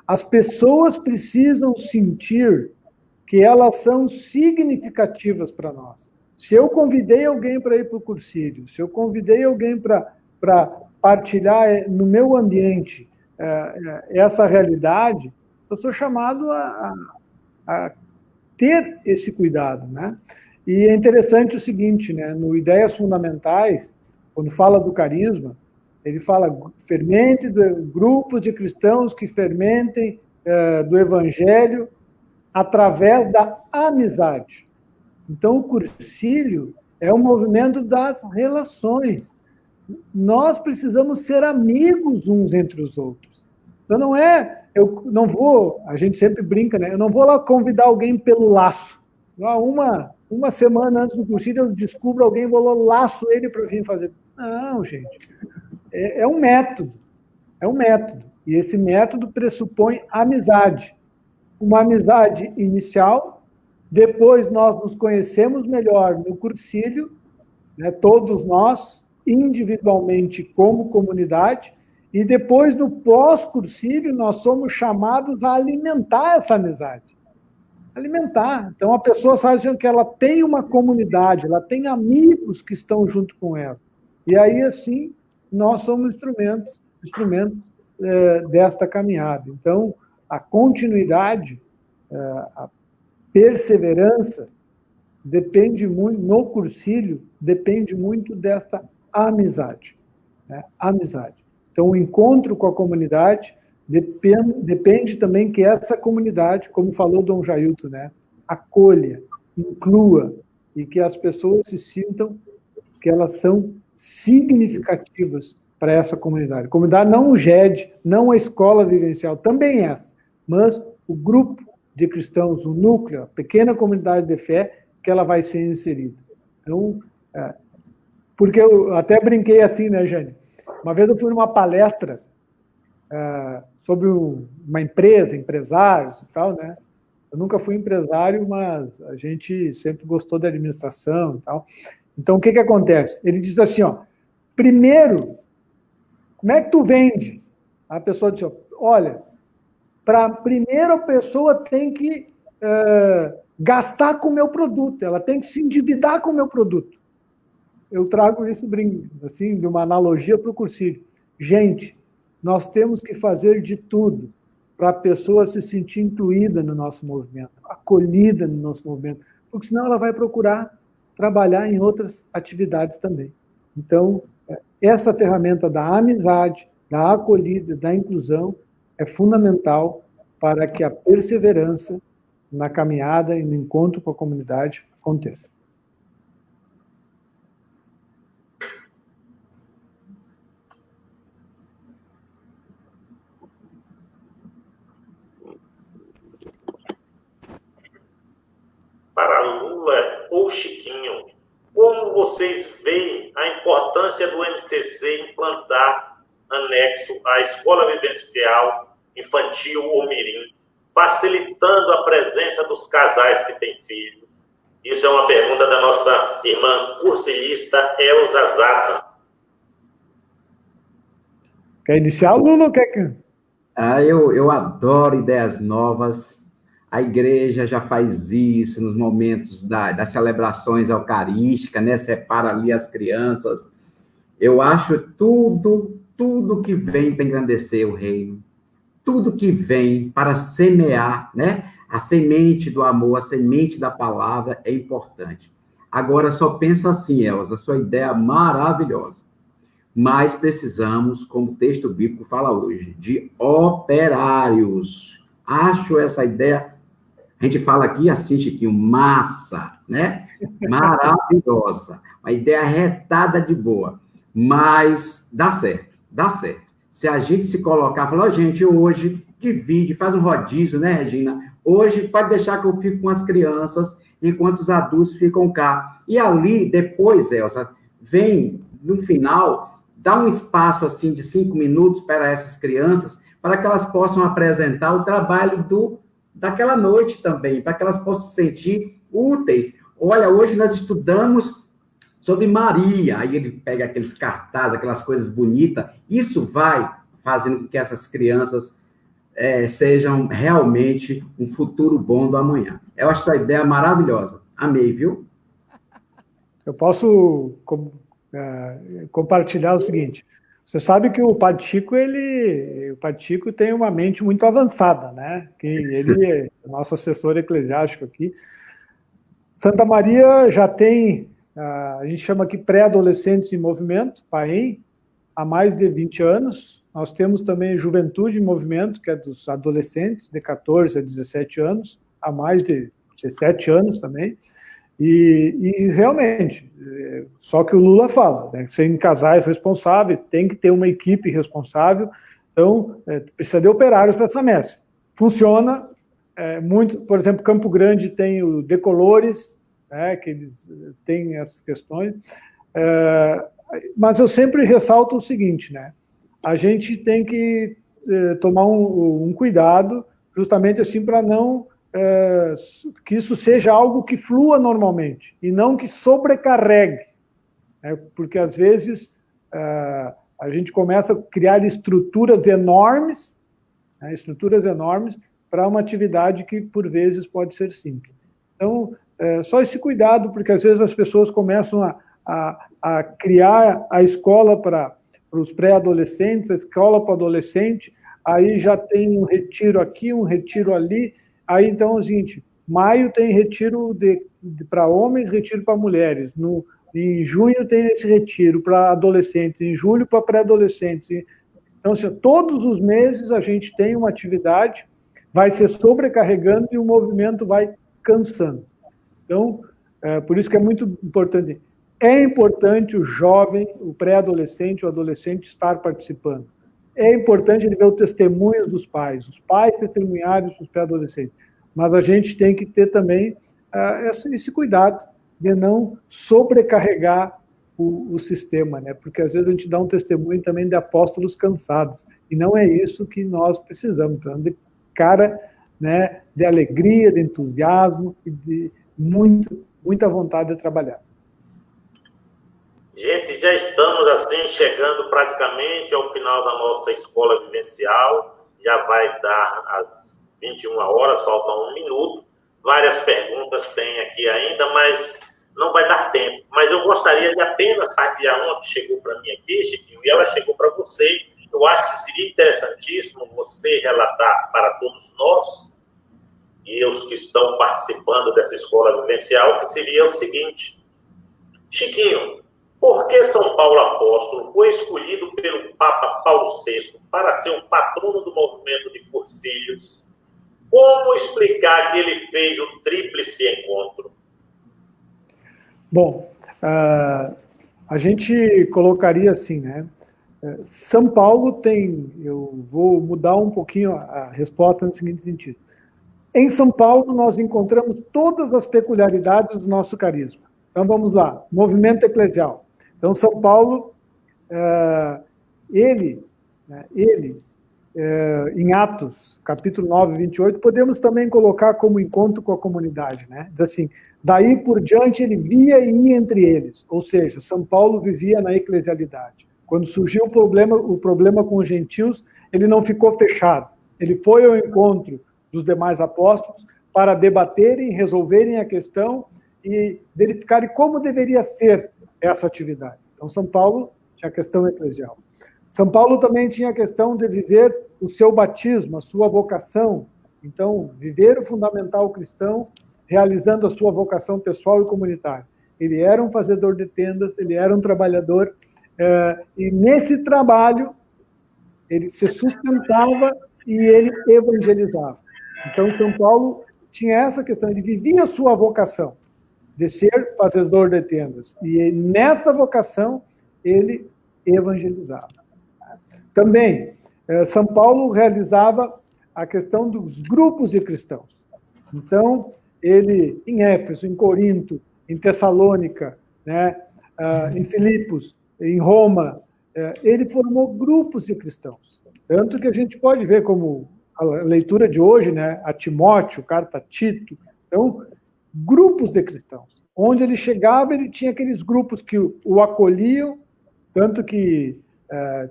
as pessoas precisam sentir que elas são significativas para nós. Se eu convidei alguém para ir para o cursílio, se eu convidei alguém para partilhar no meu ambiente essa realidade, eu sou chamado a ter esse cuidado, né? E é interessante o seguinte, né? No Ideias Fundamentais, quando fala do carisma, ele fala fermente grupos de cristãos que fermentem do evangelho através da amizade. Então, o cursílio é um movimento das relações. Nós precisamos ser amigos uns entre os outros. Então, não é... Eu não vou... A gente sempre brinca, né? Eu não vou lá convidar alguém pelo laço. Uma semana antes do cursílio, eu descubro alguém, vou lá, laço ele para vir fazer. Não, gente. É um método. É um método. E esse método pressupõe amizade. Uma amizade inicial, depois nós nos conhecemos melhor no cursílio, né, todos nós, individualmente como comunidade, e depois no pós-cursílio nós somos chamados a alimentar essa amizade. Alimentar. Então a pessoa sabe que ela tem uma comunidade, ela tem amigos que estão junto com ela. E aí, assim, nós somos instrumentos desta caminhada. Então, a continuidade, a perseverança, depende muito, no cursílio, depende muito desta amizade. Né? Amizade. Então, o encontro com a comunidade depende também que essa comunidade, como falou Dom Jailton, né, acolha, inclua, e que as pessoas se sintam que elas são significativas para essa comunidade. Comunidade não o GED, não a escola vivencial, também essa, mas o grupo de cristãos, o núcleo, a pequena comunidade de fé, que ela vai ser inserida. Então, porque eu até brinquei assim, né, Jane? Uma vez eu fui numa palestra sobre uma empresa, empresários e tal, né? Eu nunca fui empresário, mas a gente sempre gostou da administração e tal. Então, o que acontece? Ele diz assim, ó, primeiro, como é que tu vende? A pessoa diz, olha, primeiro a pessoa tem que gastar com o meu produto, ela tem que se endividar com o meu produto. Eu trago isso assim, de uma analogia para o cursílio. Gente, nós temos que fazer de tudo para a pessoa se sentir incluída no nosso movimento, acolhida no nosso movimento, porque senão ela vai procurar trabalhar em outras atividades também. Então, essa ferramenta da amizade, da acolhida, da inclusão, é fundamental para que a perseverança na caminhada e no encontro com a comunidade aconteça. Para Lula ou Chiquinho, como vocês veem a importância do MCC implantar anexo à escola vivencial infantil ou mirim, facilitando a presença dos casais que têm filhos? Isso é uma pergunta da nossa irmã cursilista Elza Zata. Quer iniciar, Lula, ou quer que... Eu adoro ideias novas. A igreja já faz isso nos momentos das celebrações eucarísticas, né? Separa ali as crianças. Eu acho tudo que vem para engrandecer o reino, tudo que vem para semear, né? A semente do amor, a semente da palavra é importante. Agora, só penso assim, Elza, a sua ideia é maravilhosa. Mas precisamos, como o texto bíblico fala hoje, de operários. Acho essa ideia... A gente fala aqui assim, Chiquinho, massa, né? Maravilhosa. Uma ideia retada de boa. Mas dá certo, dá certo. Se a gente se colocar, falar, gente, hoje divide, faz um rodízio, né, Regina? Hoje pode deixar que eu fico com as crianças, enquanto os adultos ficam cá. E ali, depois, Elza, vem, no final, dá um espaço, assim, de 5 minutos para essas crianças, para que elas possam apresentar o trabalho daquela noite também, para que elas possam se sentir úteis, olha, hoje nós estudamos sobre Maria. Aí ele pega aqueles cartazes, aquelas coisas bonitas. Isso vai fazendo com que essas crianças sejam realmente um futuro bom do amanhã. Eu acho essa ideia maravilhosa. Amei, viu? Eu posso compartilhar o seguinte. Você sabe que o Padre Chico tem uma mente muito avançada, né? Que ele é nosso assessor eclesiástico aqui. Santa Maria já tem, a gente chama aqui pré-adolescentes em movimento, PAEM, há mais de 20 anos. Nós temos também Juventude em Movimento, que é dos adolescentes, de 14 a 17 anos, há mais de 17 anos também. E realmente, só que o Lula fala, né, sem casais responsáveis, tem que ter uma equipe responsável, então precisa de operários para essa messe. Funciona muito, por exemplo, Campo Grande tem o Decolores, né, que eles têm essas questões, mas eu sempre ressalto o seguinte, né, a gente tem que tomar um cuidado, justamente assim, para não que isso seja algo que flua normalmente, e não que sobrecarregue, né? Porque às vezes a gente começa a criar estruturas enormes, né? Estruturas enormes para uma atividade que por vezes pode ser simples. Então, só esse cuidado, porque às vezes as pessoas começam a criar a escola para os pré-adolescentes, a escola para adolescente, aí já tem um retiro aqui, um retiro ali. Aí, então, é o seguinte, maio tem retiro para homens, retiro para mulheres. Em junho tem esse retiro para adolescentes, em julho para pré-adolescentes. Então, assim, todos os meses a gente tem uma atividade, vai se sobrecarregando e o movimento vai cansando. Então, por isso que é muito importante. É importante o jovem, o pré-adolescente, o adolescente estar participando. É importante ele ver o testemunho dos pais, os pais testemunharem para os pré-adolescentes. Mas a gente tem que ter também esse cuidado de não sobrecarregar o sistema, né? Porque às vezes a gente dá um testemunho também de apóstolos cansados, e não é isso que nós precisamos, de cara, né, de alegria, de entusiasmo e de muita vontade de trabalhar. Gente, já estamos assim chegando praticamente ao final da nossa escola vivencial, já vai dar às 21 horas, falta 1 minuto, várias perguntas tem aqui ainda, mas não vai dar tempo. Mas eu gostaria de apenas partilhar uma que chegou para mim aqui, Chiquinho, e ela chegou para você. Eu acho que seria interessantíssimo você relatar para todos nós e os que estão participando dessa escola vivencial, que seria o seguinte: Chiquinho, por que São Paulo Apóstolo foi escolhido pelo Papa Paulo VI para ser o patrono do movimento de Cursilhos? Como explicar que ele fez o tríplice encontro? Bom, a gente colocaria assim, né? São Paulo tem, eu vou mudar um pouquinho a resposta no seguinte sentido. Em São Paulo, nós encontramos todas as peculiaridades do nosso carisma. Então, vamos lá, movimento eclesial. Então, São Paulo, ele em Atos, capítulo 9, 28, podemos também colocar como encontro com a comunidade, né? Diz assim, daí por diante ele via e ia entre eles, ou seja, São Paulo vivia na eclesialidade. Quando surgiu o problema com os gentios, ele não ficou fechado, ele foi ao encontro dos demais apóstolos para debaterem, resolverem a questão e verificarem como deveria ser essa atividade. Então, São Paulo tinha a questão eclesial. São Paulo também tinha a questão de viver o seu batismo, a sua vocação. Então, viver o fundamental cristão, realizando a sua vocação pessoal e comunitária. Ele era um fazedor de tendas, ele era um trabalhador, e nesse trabalho, ele se sustentava e ele evangelizava. Então, São Paulo tinha essa questão, ele vivia a sua vocação de ser fazedor de tendas. E nessa vocação, ele evangelizava. Também, São Paulo realizava a questão dos grupos de cristãos. Então, ele, em Éfeso, em Corinto, em Tessalônica, né, em Filipos, em Roma, ele formou grupos de cristãos. Tanto que a gente pode ver como a leitura de hoje, né, a Timóteo, carta a Tito. Então, grupos de cristãos. Onde ele chegava, ele tinha aqueles grupos que o acolhiam, tanto que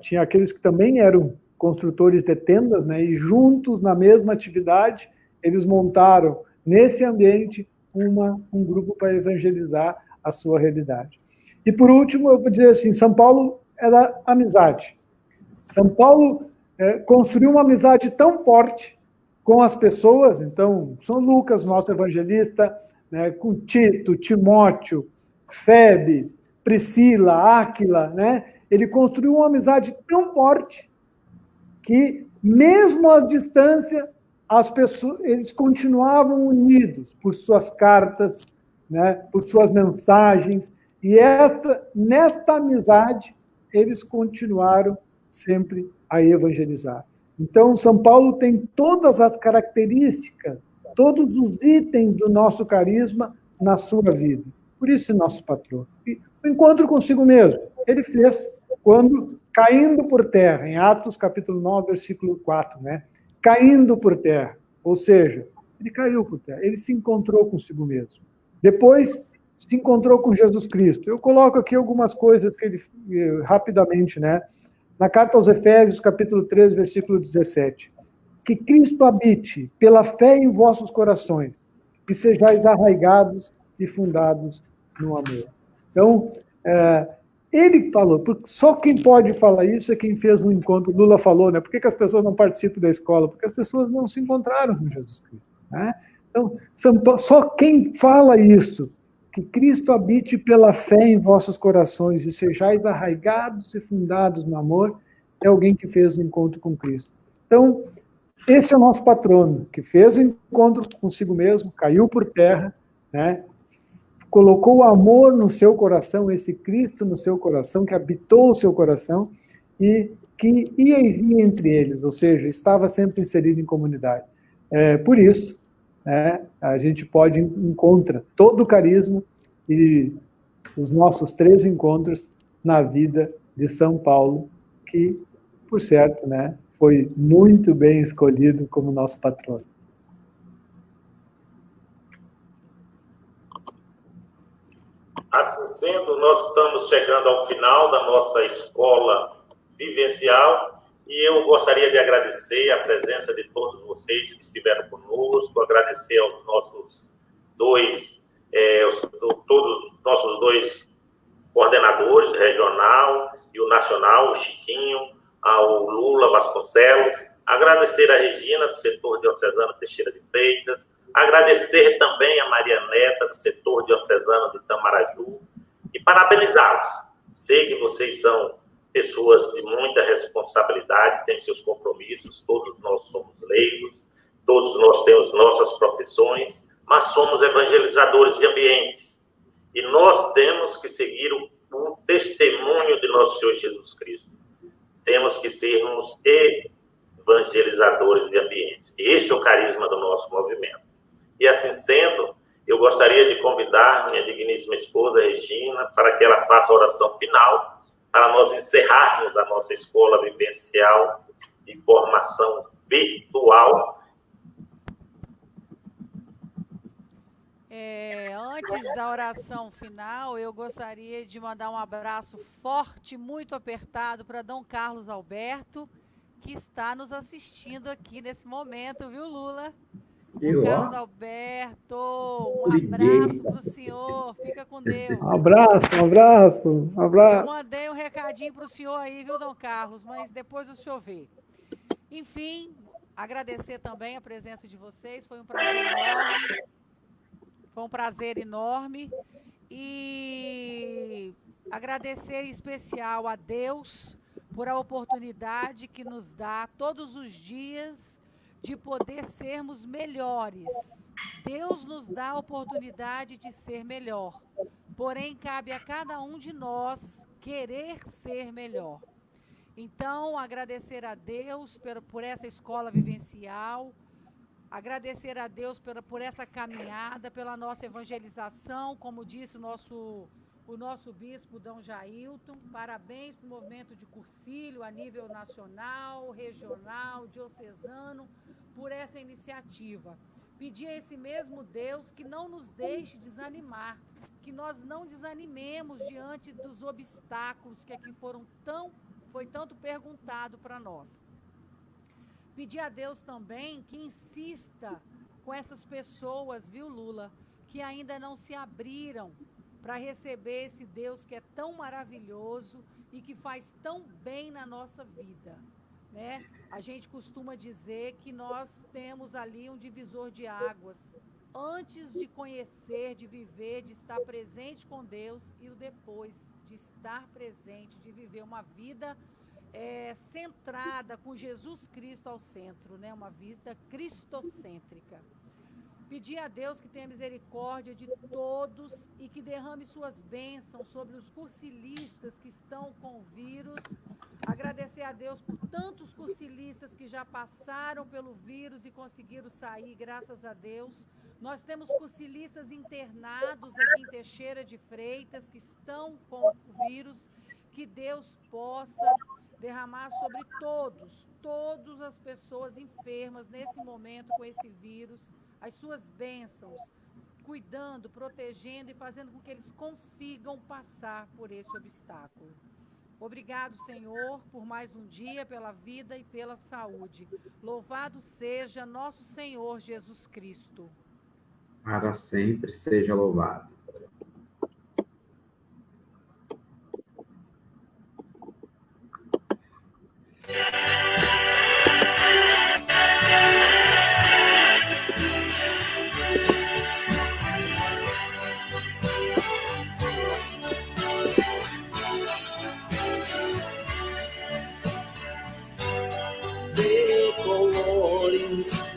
tinha aqueles que também eram construtores de tendas, né, e juntos, na mesma atividade, eles montaram, nesse ambiente, um grupo para evangelizar a sua realidade. E, por último, eu vou dizer assim, São Paulo era amizade. São Paulo construiu uma amizade tão forte com as pessoas, então, São Lucas, nosso evangelista, né, com Tito, Timóteo, Febe, Priscila, Áquila, né, ele construiu uma amizade tão forte que, mesmo à distância, as pessoas, eles continuavam unidos por suas cartas, né, por suas mensagens, e nesta amizade, eles continuaram sempre a evangelizar. Então, São Paulo tem todas as características, todos os itens do nosso carisma na sua vida. Por isso, nosso patrono. E o encontro consigo mesmo, ele fez quando, caindo por terra, em Atos capítulo 9, versículo 4, né? Caindo por terra, ou seja, ele caiu por terra, ele se encontrou consigo mesmo. Depois, se encontrou com Jesus Cristo. Eu coloco aqui algumas coisas que ele, rapidamente, né? Na carta aos Efésios, capítulo 3, versículo 17. Que Cristo habite pela fé em vossos corações e sejais arraigados e fundados no amor. Então, ele falou, só quem pode falar isso é quem fez um encontro. Lula falou, né? Por que as pessoas não participam da escola? Porque as pessoas não se encontraram com Jesus Cristo. Né? Então, só quem fala isso, que Cristo habite pela fé em vossos corações e sejais arraigados e fundados no amor, é alguém que fez um encontro com Cristo. Então, esse é o nosso patrono, que fez o encontro consigo mesmo, caiu por terra, né? Colocou o amor no seu coração, esse Cristo no seu coração, que habitou o seu coração, e que ia e vinha entre eles, ou seja, estava sempre inserido em comunidade. Por isso, a gente encontra todo o carisma e os nossos 3 encontros na vida de São Paulo, que, por certo, né, foi muito bem escolhido como nosso patrono. Assim sendo, nós estamos chegando ao final da nossa escola vivencial e eu gostaria de agradecer a presença de todos vocês que estiveram conosco, agradecer aos nossos todos os nossos 2 coordenadores, o regional e o nacional, o Chiquinho, ao Lula Vasconcelos, agradecer a Regina, do setor diocesano Teixeira de Freitas, agradecer também a Maria Neta, do setor diocesano de Itamaraju, e parabenizá-los. Sei que vocês são pessoas de muita responsabilidade, têm seus compromissos, todos nós somos leigos, todos nós temos nossas profissões, mas somos evangelizadores de ambientes. E nós temos que seguir o testemunho de nosso Senhor Jesus Cristo. Temos que sermos evangelizadores de ambientes. E este é o carisma do nosso movimento. E assim sendo, eu gostaria de convidar minha digníssima esposa, Regina, para que ela faça a oração final, para nós encerrarmos a nossa escola vivencial de formação virtual. Antes da oração final, eu gostaria de mandar um abraço forte, muito apertado para Dom Carlos Alberto, que está nos assistindo aqui nesse momento, viu, Lula? Dom Carlos Alberto, um abraço para o senhor, fica com Deus. Um abraço. Eu mandei um recadinho para o senhor aí, viu, Dom Carlos, mas depois o senhor vê. Enfim, agradecer também a presença de vocês, foi um prazer enorme. Foi um prazer enorme e agradecer em especial a Deus por a oportunidade que nos dá todos os dias de poder sermos melhores. Deus nos dá a oportunidade de ser melhor, porém cabe a cada um de nós querer ser melhor. Então, agradecer a Deus por essa escola vivencial, agradecer a Deus por essa caminhada, pela nossa evangelização, como disse o nosso bispo Dom Jailton. Parabéns para o movimento de Cursilho a nível nacional, regional, diocesano, por essa iniciativa. Pedir a esse mesmo Deus que não nos deixe desanimar, que nós não desanimemos diante dos obstáculos que aqui foi tanto perguntado para nós. Pedir a Deus também que insista com essas pessoas, viu, Lula, que ainda não se abriram para receber esse Deus que é tão maravilhoso e que faz tão bem na nossa vida, né? A gente costuma dizer que nós temos ali um divisor de águas, antes de conhecer, de viver, de estar presente com Deus, e o depois de estar presente, de viver uma vida centrada com Jesus Cristo ao centro, né? Uma vida cristocêntrica. Pedir a Deus que tenha misericórdia de todos e que derrame suas bênçãos sobre os cursilistas que estão com o vírus. Agradecer a Deus por tantos cursilistas que já passaram pelo vírus e conseguiram sair, graças a Deus. Nós temos cursilistas internados aqui em Teixeira de Freitas que estão com o vírus. Que Deus possa derramar sobre todas as pessoas enfermas nesse momento com esse vírus, as suas bênçãos, cuidando, protegendo e fazendo com que eles consigam passar por esse obstáculo. Obrigado, Senhor, por mais um dia, pela vida e pela saúde. Louvado seja nosso Senhor Jesus Cristo. Para sempre seja louvado.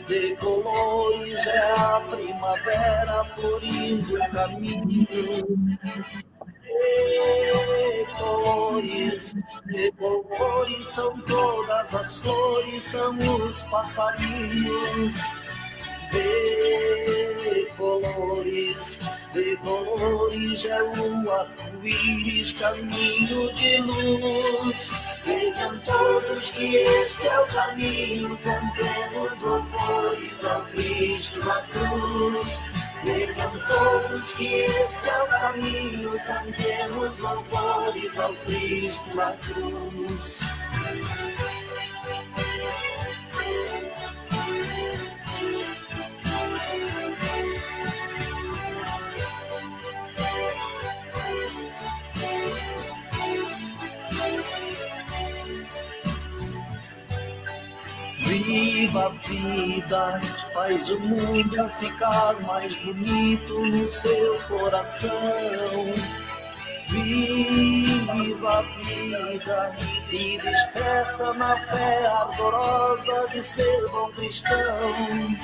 De colores é a primavera florindo o caminho. De colores são todas as flores, são os passarinhos. De colores é o arco-íris, caminho de luz. Vejam todos que este é o caminho, cantemos louvores ao Cristo na cruz. Vejam todos que este é o caminho, cantemos louvores ao Cristo na cruz. Viva a vida, faz o mundo ficar mais bonito no seu coração. Viva a vida e desperta na fé ardorosa de ser bom cristão.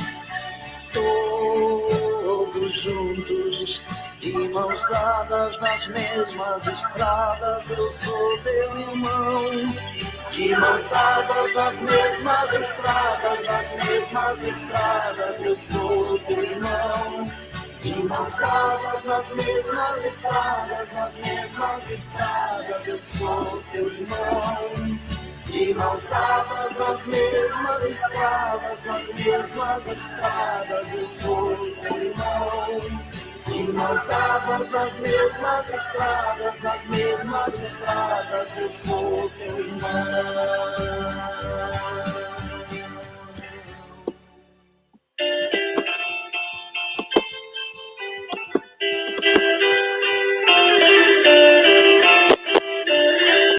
Todos juntos, de mãos dadas nas mesmas estradas, eu sou teu irmão. De mãos dadas nas mesmas estradas, eu sou teu irmão. De mãos dadas nas mesmas estradas, eu sou teu irmão. De mãos dadas nas mesmas estradas, eu sou teu irmão. De mãos dadas nas mesmas estradas, eu sou teu irmão.